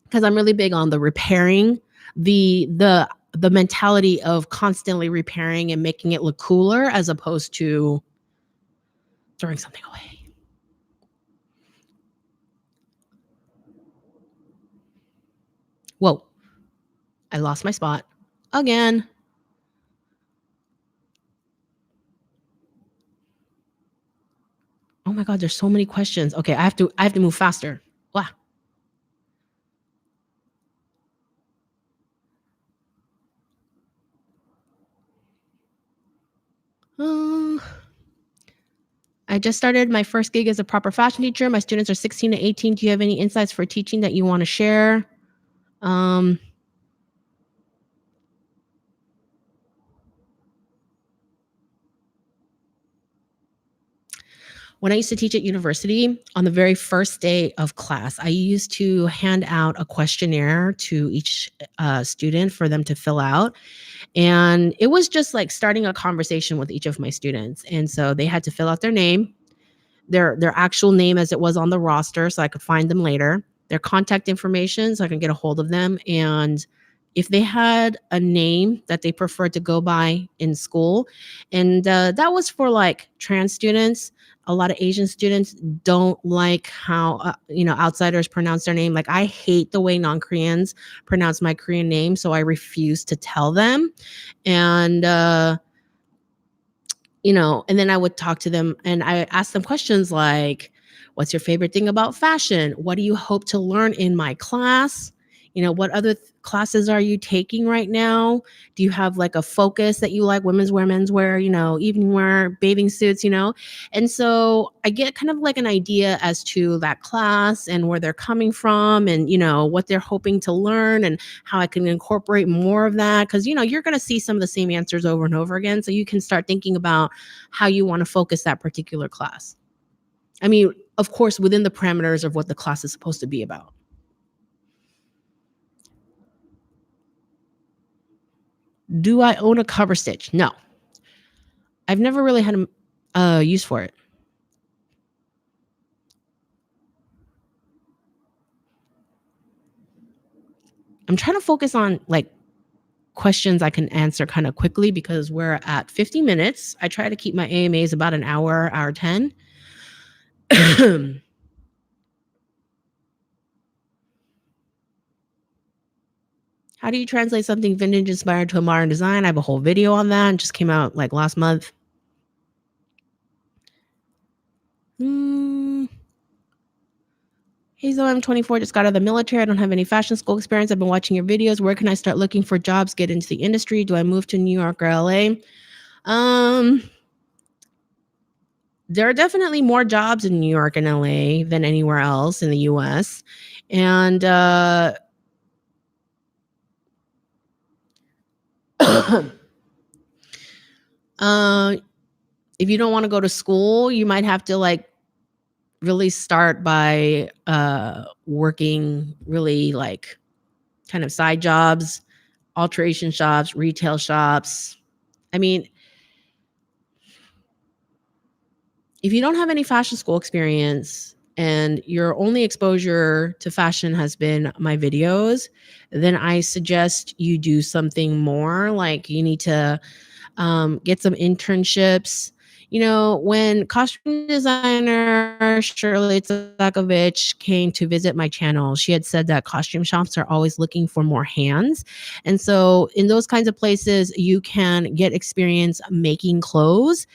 because I'm really big on the repairing, the mentality of constantly repairing and making it look cooler as opposed to throwing something away. Whoa, I lost my spot again. Oh my God, there's so many questions. Okay, I have to move faster. Wow. Uh, I just started my first gig as a proper fashion teacher. My students are 16 to 18. Do you have any insights for teaching that you want to share? Um, when I used to teach at university, on the very first day of class, I used to hand out a questionnaire to each student for them to fill out. And it was just like starting a conversation with each of my students. And so they had to fill out their name, their actual name as it was on the roster so I could find them later, their contact information so I can get a hold of them, and if they had a name that they preferred to go by in school. And that was for like trans students. A lot of Asian students don't like how outsiders pronounce their name. Like I hate the way non-Koreans pronounce my Korean name, so I refuse to tell them. And and then I would talk to them and I asked them questions like, what's your favorite thing about fashion? What do you hope to learn in my class? What other classes are you taking right now? Do you have like a focus that you like, women's wear, men's wear, evening wear, bathing suits, And so I get kind of like an idea as to that class and where they're coming from and, what they're hoping to learn and how I can incorporate more of that. Cause, you're going to see some of the same answers over and over again. So you can start thinking about how you want to focus that particular class. I mean, of course, within the parameters of what the class is supposed to be about. Do I own a cover stitch? No. I've never really had a use for it. I'm trying to focus on like questions I can answer kind of quickly because we're at 50 minutes. I try to keep my AMAs about an hour 10. How do you translate something vintage inspired to a modern design? I have a whole video on that. It just came out like last month. Hey Zoe, I'm 24, just got out of the military. I don't have any fashion school experience. I've been watching your videos. Where can I start looking for jobs, get into the industry? Do I move to New York or LA? There are definitely more jobs in New York and LA than anywhere else in the US. And if you don't want to go to school, you might have to like really start by working really like kind of side jobs, alteration shops, retail shops. I mean, if you don't have any fashion school experience and your only exposure to fashion has been my videos, then I suggest you do something more. Like you need to get some internships. When costume designer Shirley Tsakovich came to visit my channel, she had said that costume shops are always looking for more hands. And so in those kinds of places, you can get experience making clothes.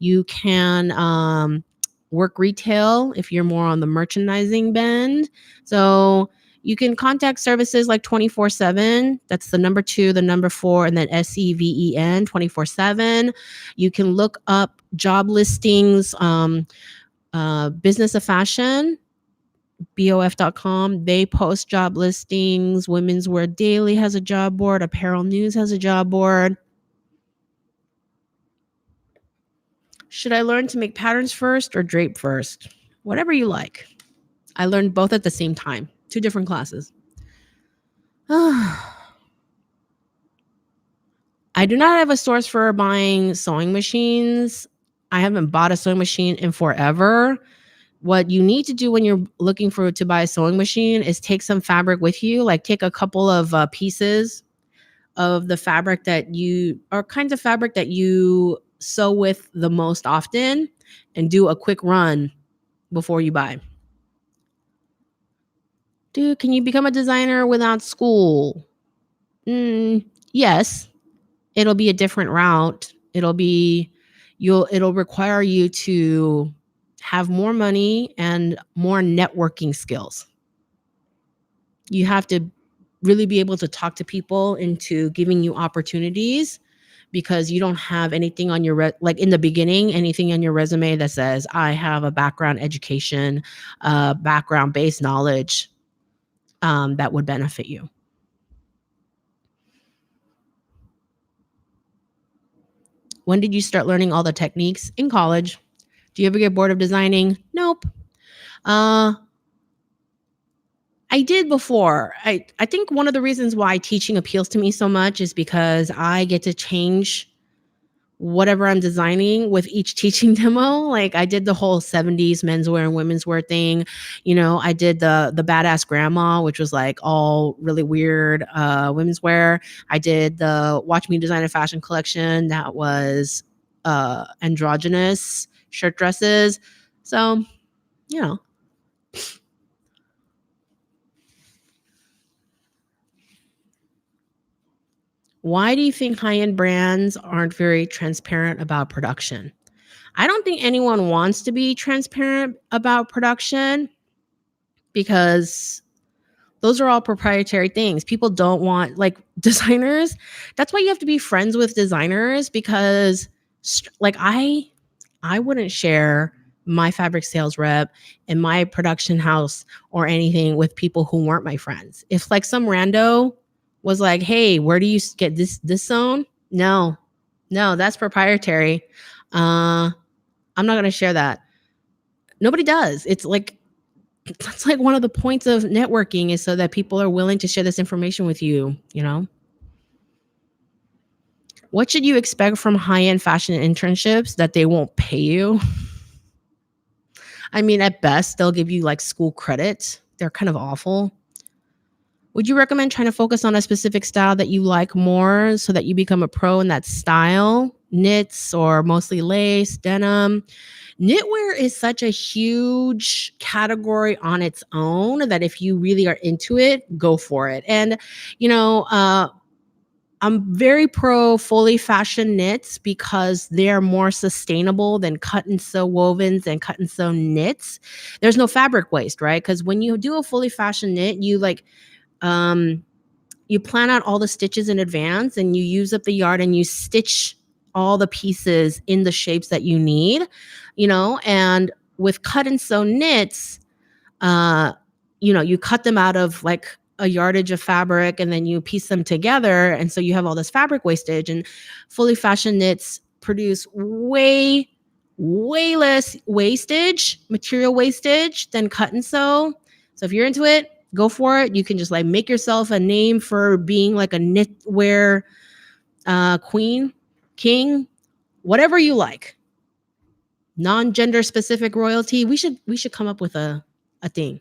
You can work retail if you're more on the merchandising bend. So you can contact services like 24/7. That's the number 2, the number 4, and then SEVEN 24/7. You can look up job listings, Business of Fashion, BOF.com. They post job listings. Women's Wear Daily has a job board. Apparel News has a job board. Should I learn to make patterns first or drape first? Whatever you like. I learned both at the same time, 2 different classes. I do not have a source for buying sewing machines. I haven't bought a sewing machine in forever. What you need to do when you're looking to buy a sewing machine is take some fabric with you, like take a couple of pieces of the fabric kinds of fabric that you sew with the most often, and do a quick run before you buy. Dude, can you become a designer without school? Yes. It'll be a different route. It'll require you to have more money and more networking skills. You have to really be able to talk to people into giving you opportunities, because you don't have anything on your like in the beginning, anything on your resume that says I have a background education, background based knowledge that would benefit you. When did you start learning all the techniques? In college. Do you ever get bored of designing? Nope. I did before. I think one of the reasons why teaching appeals to me so much is because I get to change whatever I'm designing with each teaching demo. Like I did the whole 70s menswear and women's wear thing. I did the badass grandma, which was like all really weird women's wear. I did the Watch Me Design a Fashion collection that was androgynous shirt dresses. So, why do you think high-end brands aren't very transparent about production? I don't think anyone wants to be transparent about production, because those are all proprietary things. People don't want, like, designers. That's why you have to be friends with designers, because like I wouldn't share my fabric sales rep and my production house or anything with people who weren't my friends. If like some rando was like, "Hey, where do you get this sewn?" No, that's proprietary. I'm not going to share that. Nobody does. It's like, that's like one of the points of networking, is so that people are willing to share this information with you, What should you expect from high-end fashion internships that they won't pay you? I mean, at best, they'll give you like school credit. They're kind of awful. Would you recommend trying to focus on a specific style that you like more so that you become a pro in that style? Knits or mostly lace, denim? Knitwear is such a huge category on its own that if you really are into it, go for it. And, I'm very pro fully fashion knits because they're more sustainable than cut and sew wovens and cut and sew knits. There's no fabric waste, right? Because when you do a fully fashion knit, you plan out all the stitches in advance, and you use up the yarn, and you stitch all the pieces in the shapes that you need, and with cut and sew knits, you cut them out of like a yardage of fabric, and then you piece them together. And so you have all this fabric wastage, and fully fashion knits produce way, way less material wastage than cut and sew. So if you're into it, go for it. You can just like make yourself a name for being like a knitwear queen, king, whatever you like. Non-gender specific royalty. We should come up with a thing.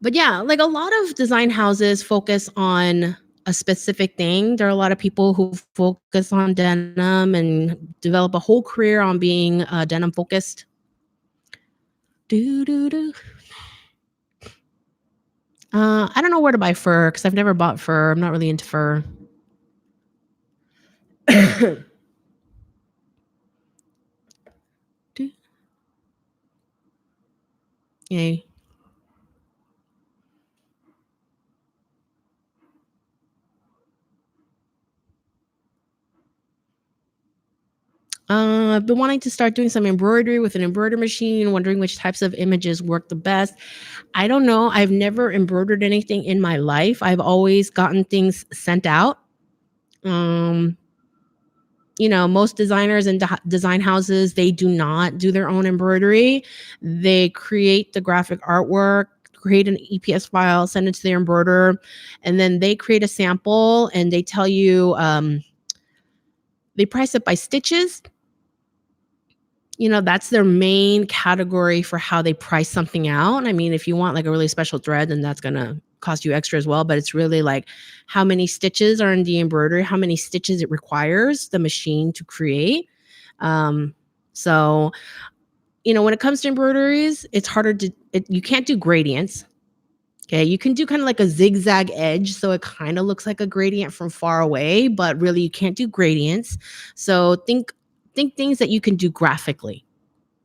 But yeah, like a lot of design houses focus on a specific thing. There are a lot of people who focus on denim and develop a whole career on being denim focused. I don't know where to buy fur because I've never bought fur. I'm not really into fur. Yay. I've been wanting to start doing some embroidery with an embroidery machine, wondering which types of images work the best. I don't know. I've never embroidered anything in my life. I've always gotten things sent out. most designers and design houses, they do not do their own embroidery. They create the graphic artwork, create an EPS file, send it to their embroiderer, and then they create a sample and they tell you, they price it by stitches. That's their main category for how they price something out. I mean, if you want like a really special thread, then that's going to cost you extra as well. But it's really like how many stitches are in the embroidery, how many stitches it requires the machine to create. So, when it comes to embroideries, it's harder you can't do gradients. Okay, you can do kind of like a zigzag edge, so it kind of looks like a gradient from far away, but really you can't do gradients. So think things that you can do graphically,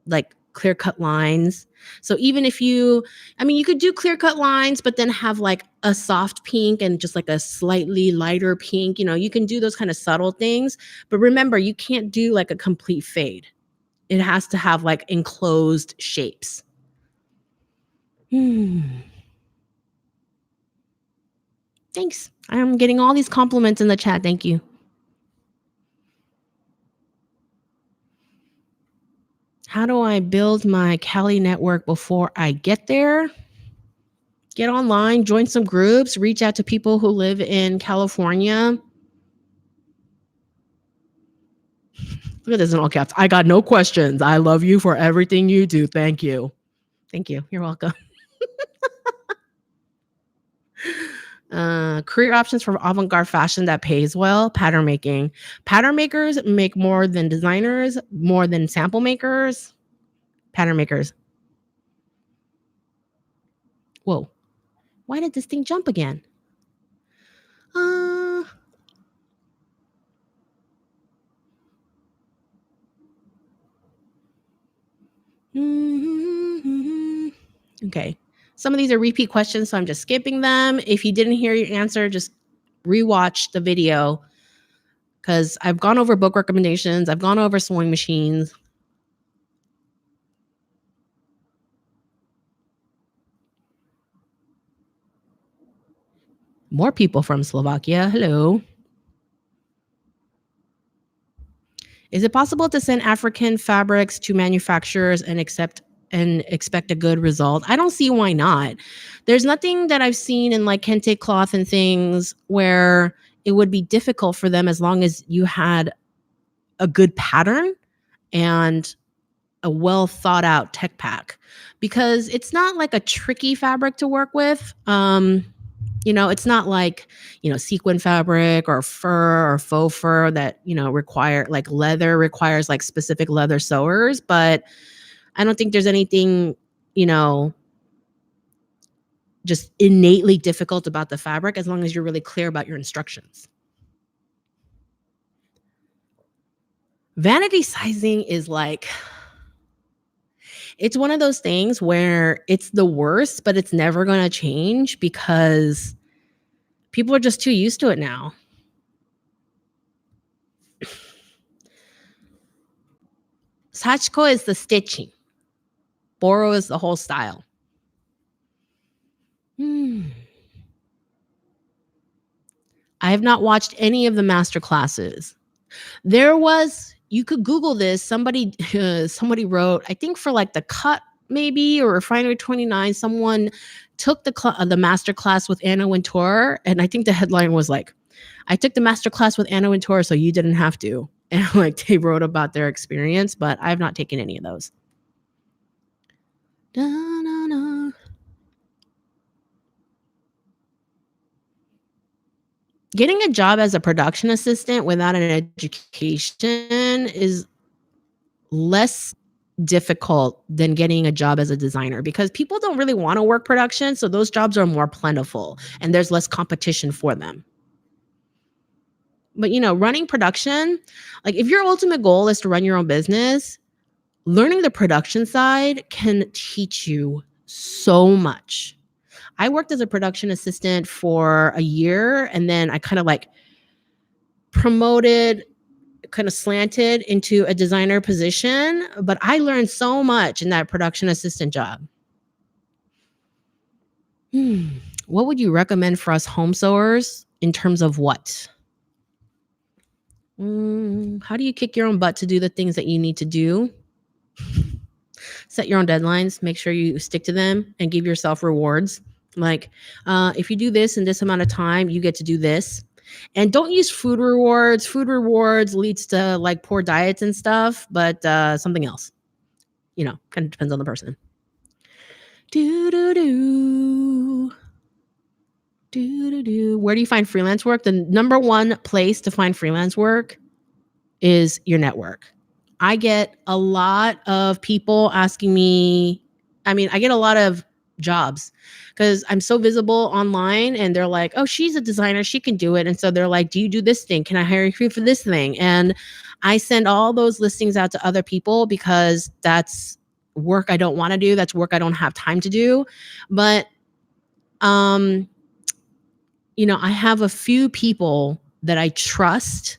like clear cut lines. So even if you could do clear cut lines, but then have like a soft pink and just like a slightly lighter pink. You can do those kind of subtle things. But remember, you can't do like a complete fade. It has to have like enclosed shapes. Thanks. I'm getting all these compliments in the chat. Thank you. How do I build my Cali network before I get there? Get online, join some groups, reach out to people who live in California. Look at this in all caps. I got no questions. I love you for everything you do. Thank you. Thank you. You're welcome. Career options for avant-garde fashion that pays well. Pattern making. Pattern makers make more than designers, more than sample makers. Pattern makers. Whoa. Why did this thing jump again? Okay. Some of these are repeat questions, so I'm just skipping them. If you didn't hear your answer, just rewatch the video because I've gone over book recommendations. I've gone over sewing machines. More people from Slovakia. Hello. Is it possible to send African fabrics to manufacturers and expect a good result? I don't see why not. There's nothing that I've seen in like kente cloth and things where it would be difficult for them as long as you had a good pattern and a well thought out tech pack, because it's not like a tricky fabric to work with. It's not like, sequin fabric or fur or faux fur that, require like leather requires like specific leather sewers. But I don't think there's anything, just innately difficult about the fabric as long as you're really clear about your instructions. Vanity sizing is like, it's one of those things where it's the worst, but it's never going to change because people are just too used to it now. Sachiko is the stitching. Boro is the whole style. I have not watched any of the master classes. You could Google this. Somebody wrote, I think for like the cut maybe or Refinery 29, someone took the master class with Anna Wintour, and I think the headline was like, I took the master class with Anna Wintour, so you didn't have to. And like they wrote about their experience, but I have not taken any of those. Getting a job as a production assistant without an education is less difficult than getting a job as a designer because people don't really want to work production. So those jobs are more plentiful and there's less competition for them. But, running production, like if your ultimate goal is to run your own business, learning the production side can teach you so much. I worked as a production assistant for a year and then I kind of like promoted, kind of slanted into a designer position, but I learned so much in that production assistant job. What would you recommend for us home sewers in terms of what? How do you kick your own butt to do the things that you need to do? Set your own deadlines, make sure you stick to them, and give yourself rewards. Like, if you do this in this amount of time, you get to do this. And don't use food rewards. Food rewards leads to like poor diets and stuff, but something else. Kind of depends on the person. Do do do. Do do do. Where do you find freelance work? The number one place to find freelance work is your network. I get a lot of people asking me, I get a lot of jobs because I'm so visible online and they're like, oh, she's a designer, she can do it. And so they're like, do you do this thing? Can I hire you for this thing? And I send all those listings out to other people because that's work I don't want to do. That's work I don't have time to do. But, I have a few people that I trust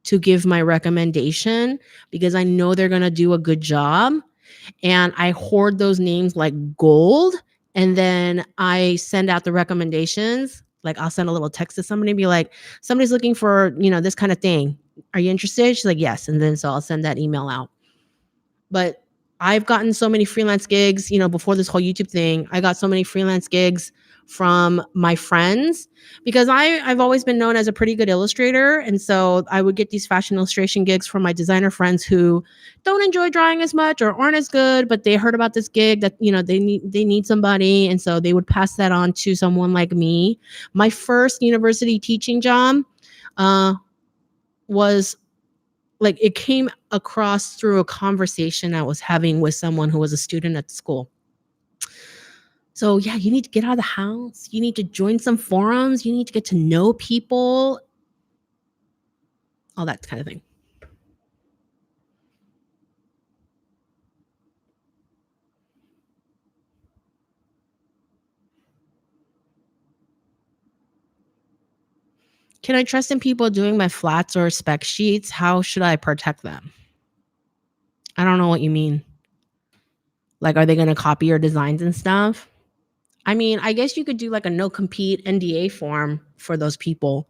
to give my recommendation because I know they're going to do a good job. And I hoard those names like gold. And then I send out the recommendations. Like I'll send a little text to somebody and be like, somebody's looking for, this kind of thing. Are you interested? She's like, yes. And then so I'll send that email out. But I've gotten so many freelance gigs, before this whole YouTube thing, I got so many freelance gigs from my friends because I've always been known as a pretty good illustrator. And so I would get these fashion illustration gigs from my designer friends who don't enjoy drawing as much or aren't as good, but they heard about this gig that, they need somebody. And so they would pass that on to someone like me. My first university teaching job was like it came across through a conversation I was having with someone who was a student at the school. So yeah, you need to get out of the house. You need to join some forums. You need to get to know people. All that kind of thing. Can I trust in people doing my flats or spec sheets? How should I protect them? I don't know what you mean. Like, are they going to copy your designs and stuff? I guess you could do like a no compete NDA form for those people.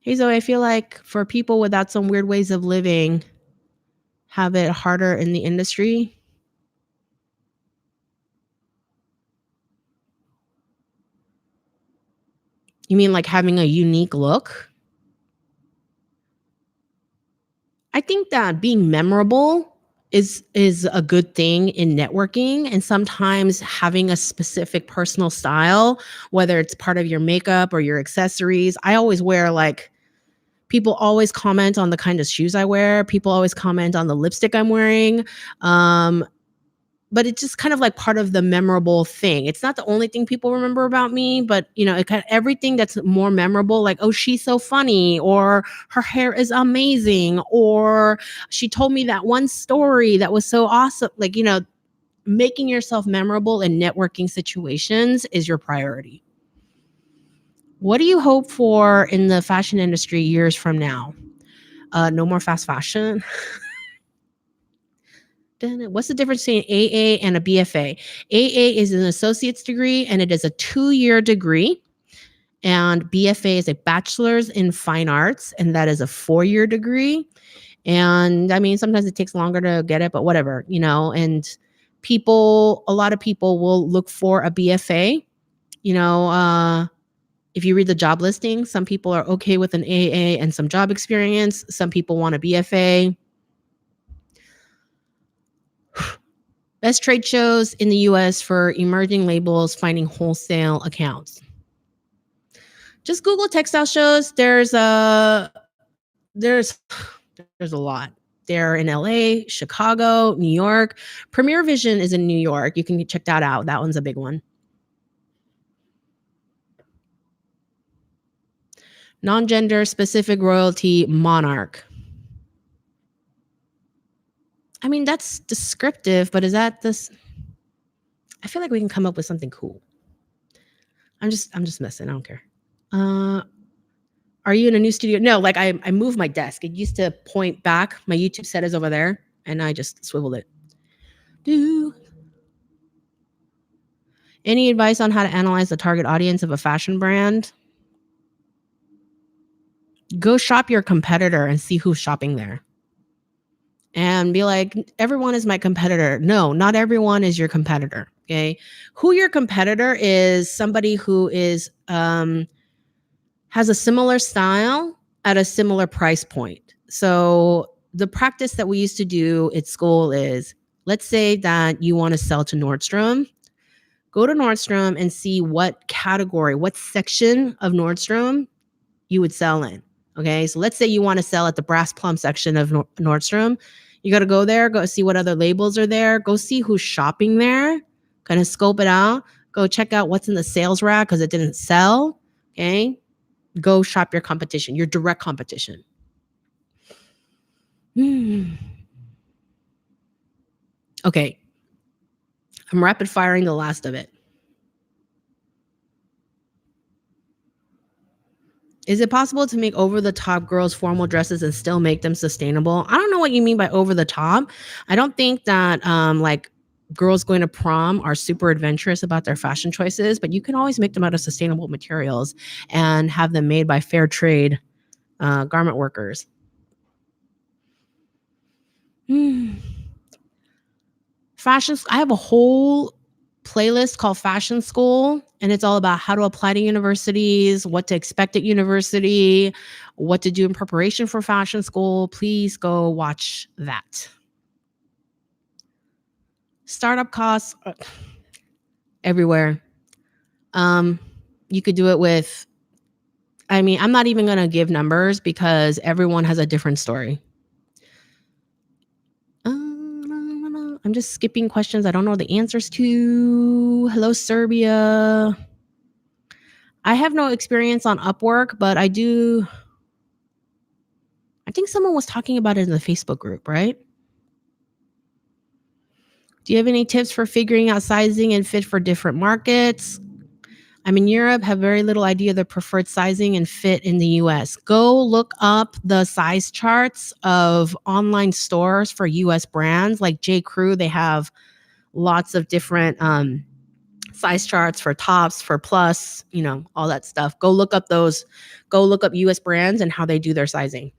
Hey, Zoe, I feel like for people without some weird ways of living, have it harder in the industry. You mean like having a unique look? I think that being memorable is a good thing in networking, and sometimes having a specific personal style, whether it's part of your makeup or your accessories. I always wear like people always comment on the kind of shoes I wear. People always comment on the lipstick I'm wearing. But it's just kind of like part of the memorable thing. It's not the only thing people remember about me, but it kind of everything that's more memorable, like, oh, she's so funny, or her hair is amazing, or she told me that one story that was so awesome. Like, making yourself memorable in networking situations is your priority. What do you hope for in the fashion industry years from now? No more fast fashion. What's the difference between AA and a BFA? AA is an associate's degree and it is a 2-year degree. And BFA is a bachelor's in fine arts, and that is a 4-year degree. And sometimes it takes longer to get it, but whatever, and a lot of people will look for a BFA. If you read the job listing, some people are okay with an AA and some job experience. Some people want a BFA. Best trade shows in the US for emerging labels finding wholesale accounts. Just Google textile shows. There's a lot. They're in LA, Chicago, New York. Premier Vision is in New York. You can check that out. That one's a big one. Non-gender specific royalty monarch. That's descriptive, but is that this? I feel like we can come up with something cool. I'm just messing. I don't care. Are you in a new studio? No, like I moved my desk. It used to point back. My YouTube set is over there, and I just swiveled it. Any advice on how to analyze the target audience of a fashion brand? Go shop your competitor and see who's shopping there. And be like, everyone is my competitor. No, not everyone is your competitor. Okay. Who your competitor is somebody who is has a similar style at a similar price point. So the practice that we used to do at school is, let's say that you want to sell to Nordstrom. Go to Nordstrom and see what category, what section of Nordstrom you would sell in. Okay. So let's say you want to sell at the brass plum section of Nordstrom. You got to go there, go see what other labels are there, go see who's shopping there, kind of scope it out, go check out what's in the sales rack because it didn't sell. Okay. Go shop your competition, your direct competition. Okay. I'm rapid firing the last of it. Is it possible to make over-the-top girls' formal dresses and still make them sustainable? I don't know what you mean by over-the-top. I don't think that like girls going to prom are super adventurous about their fashion choices, but you can always make them out of sustainable materials and have them made by fair trade garment workers. Fashion. I have a whole playlist called Fashion School, and it's all about how to apply to universities, what to expect at university, what to do in preparation for fashion school. Please go watch that. Startup costs everywhere. You could do it with, I mean, I'm not even going to give numbers because everyone has a different story. I'm just skipping questions I don't know the answers to. Hello, Serbia. I have no experience on Upwork, but I think someone was talking about it in the Facebook group, right? Do you have any tips for figuring out sizing and fit for different markets? I'm in Europe, have very little idea of the preferred sizing and fit in the US. Go look up the size charts of online stores for US brands like J. Crew. They have lots of different size charts for tops, for plus, all that stuff. Go look up those. Go look up US brands and how they do their sizing.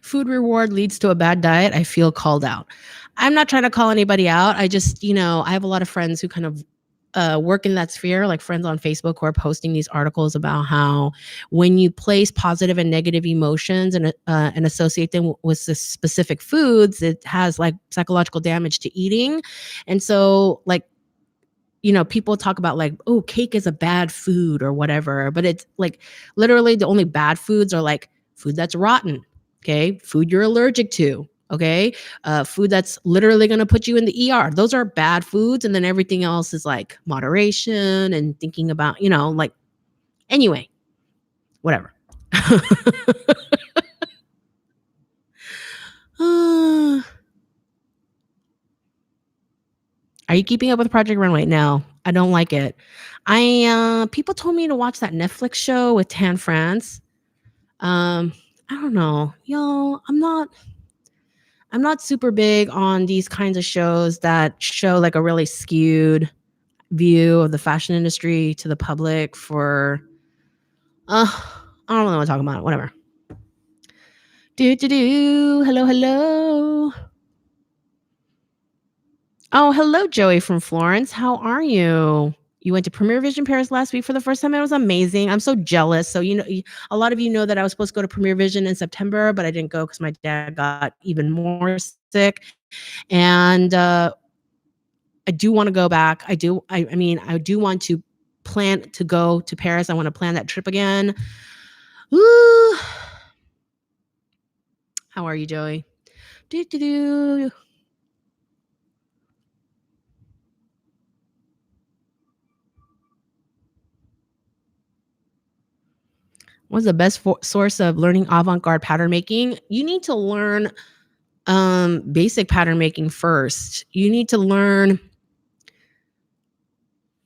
Food reward leads to a bad diet. I feel called out. I'm not trying to call anybody out. I just, I have a lot of friends who kind of work in that sphere, like friends on Facebook who are posting these articles about how when you place positive and negative emotions and associate them with specific foods, it has like psychological damage to eating. And so like, people talk about like, oh, cake is a bad food or whatever, but it's like literally the only bad foods are like food that's rotten. Okay. Food you're allergic to. Okay. Food that's literally going to put you in the ER. Those are bad foods. And then everything else is like moderation and thinking about, like, anyway, whatever. Are you keeping up with Project Runway? No, I don't like it. People told me to watch that Netflix show with Tan France. I don't know. I'm not super big on these kinds of shows that show like a really skewed view of the fashion industry to the public for I don't know what I'm talking about. Whatever. Hello. Oh, hello, Joey from Florence. How are you? You went to Premier Vision Paris last week for the first time. It was amazing. I'm so jealous. So, a lot of you know that I was supposed to go to Premier Vision in September, but I didn't go because my dad got even more sick. And I do want to go back. I do want to plan to go to Paris. I want to plan that trip again. Ooh. How are you, Joey? What's the best source of learning avant-garde pattern making? You need to learn basic pattern making first. You need to learn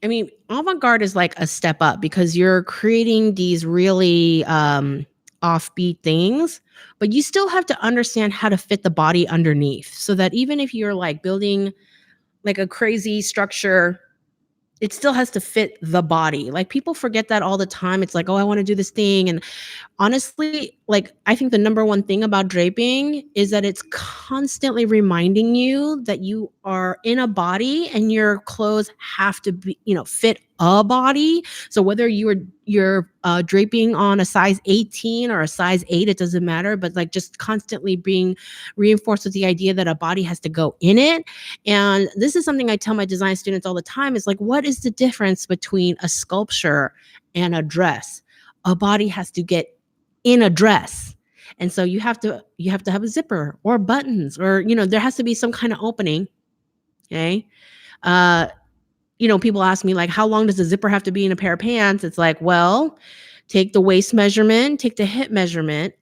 I mean, avant-garde is like a step up because you're creating these really offbeat things, but you still have to understand how to fit the body underneath so that even if you're like building like a crazy structure, it still has to fit the body. Like people forget that all the time. It's like, oh, I want to do this thing. And honestly, like I think the number one thing about draping is that it's constantly reminding you that you are in a body and your clothes have to be, fit a body. So whether you're draping on a size 18 or a size 8, it doesn't matter, but like just constantly being reinforced with the idea that a body has to go in it. And this is something I tell my design students all the time is like, what is the difference between a sculpture and a dress? A body has to get in a dress. And so you have to have a zipper or buttons or, there has to be some kind of opening. Okay. People ask me like, how long does the zipper have to be in a pair of pants? It's like, well, take the waist measurement, take the hip measurement.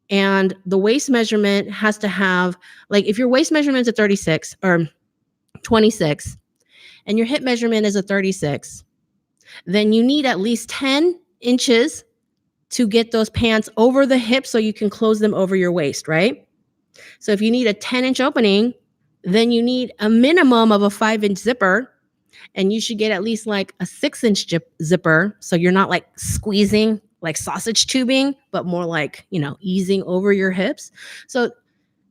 And the waist measurement has to have, like, if your waist measurement is a 36 or 26 and your hip measurement is a 36, then you need at least 10 inches to get those pants over the hip so you can close them over your waist, right? So if you need a 10-inch opening, then you need a minimum of a 5-inch zipper, and you should get at least like a 6-inch zipper so you're not like squeezing like sausage tubing, but more like, easing over your hips. So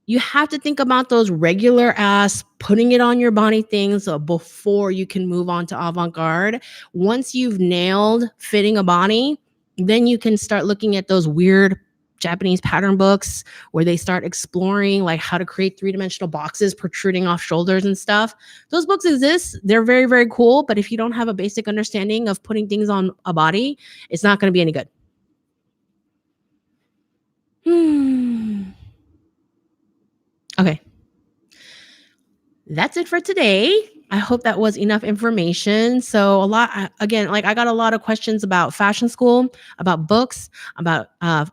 you have to think about those regular ass putting it on your body things before you can move on to avant-garde. Once you've nailed fitting a body, then you can start looking at those weird Japanese pattern books where they start exploring like how to create 3-dimensional boxes protruding off shoulders and stuff. Those books exist. They're very, very cool. But if you don't have a basic understanding of putting things on a body, it's not going to be any good. Okay. That's it for today. I hope that was enough information. So again, like I got a lot of questions about fashion school, about books, about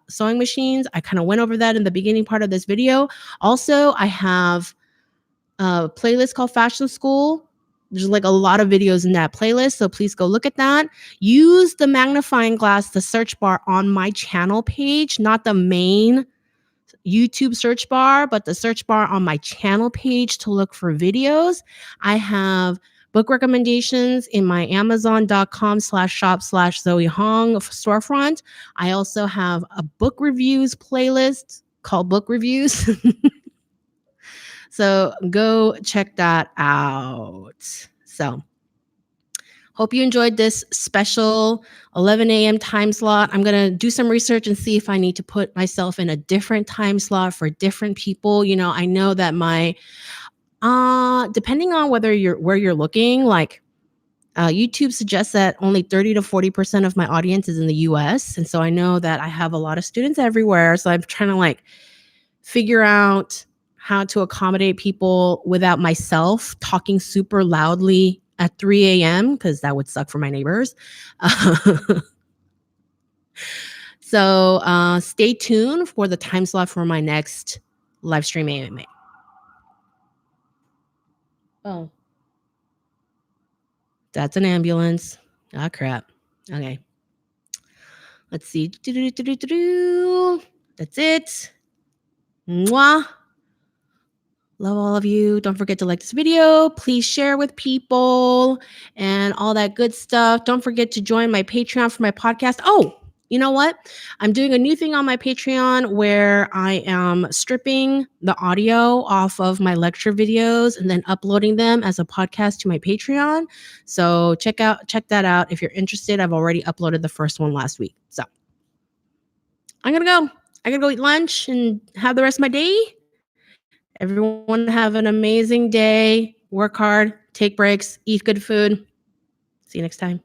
sewing machines. I kind of went over that in the beginning part of this video. Also, I have a playlist called Fashion School. There's like a lot of videos in that playlist. So please go look at that. Use the magnifying glass, the search bar on my channel page, not the main YouTube search bar, but the search bar on my channel page to look for videos. I have book recommendations in my amazon.com/shop/Zoe Hong storefront. I also have a book reviews playlist called Book Reviews. So go check that out. So hope you enjoyed this special 11 a.m. time slot. I'm going to do some research and see if I need to put myself in a different time slot for different people. I know that depending on where you're looking, like YouTube suggests that only 30 to 40% of my audience is in the US. And so I know that I have a lot of students everywhere. So I'm trying to like figure out how to accommodate people without myself talking super loudly at 3 a.m. because that would suck for my neighbors. So stay tuned for the time slot for my next live stream AMA. Oh, that's an ambulance. Ah, crap. Okay. Let's see. That's it. Mwah. Love all of you. Don't forget to like this video. Please share with people and all that good stuff. Don't forget to join my Patreon for my podcast. Oh, you know what? I'm doing a new thing on my Patreon where I am stripping the audio off of my lecture videos and then uploading them as a podcast to my Patreon. So check that out if you're interested. I've already uploaded the first one last week. So I'm going to go. I got to go eat lunch and have the rest of my day. Everyone have an amazing day. Work hard, take breaks, eat good food. See you next time.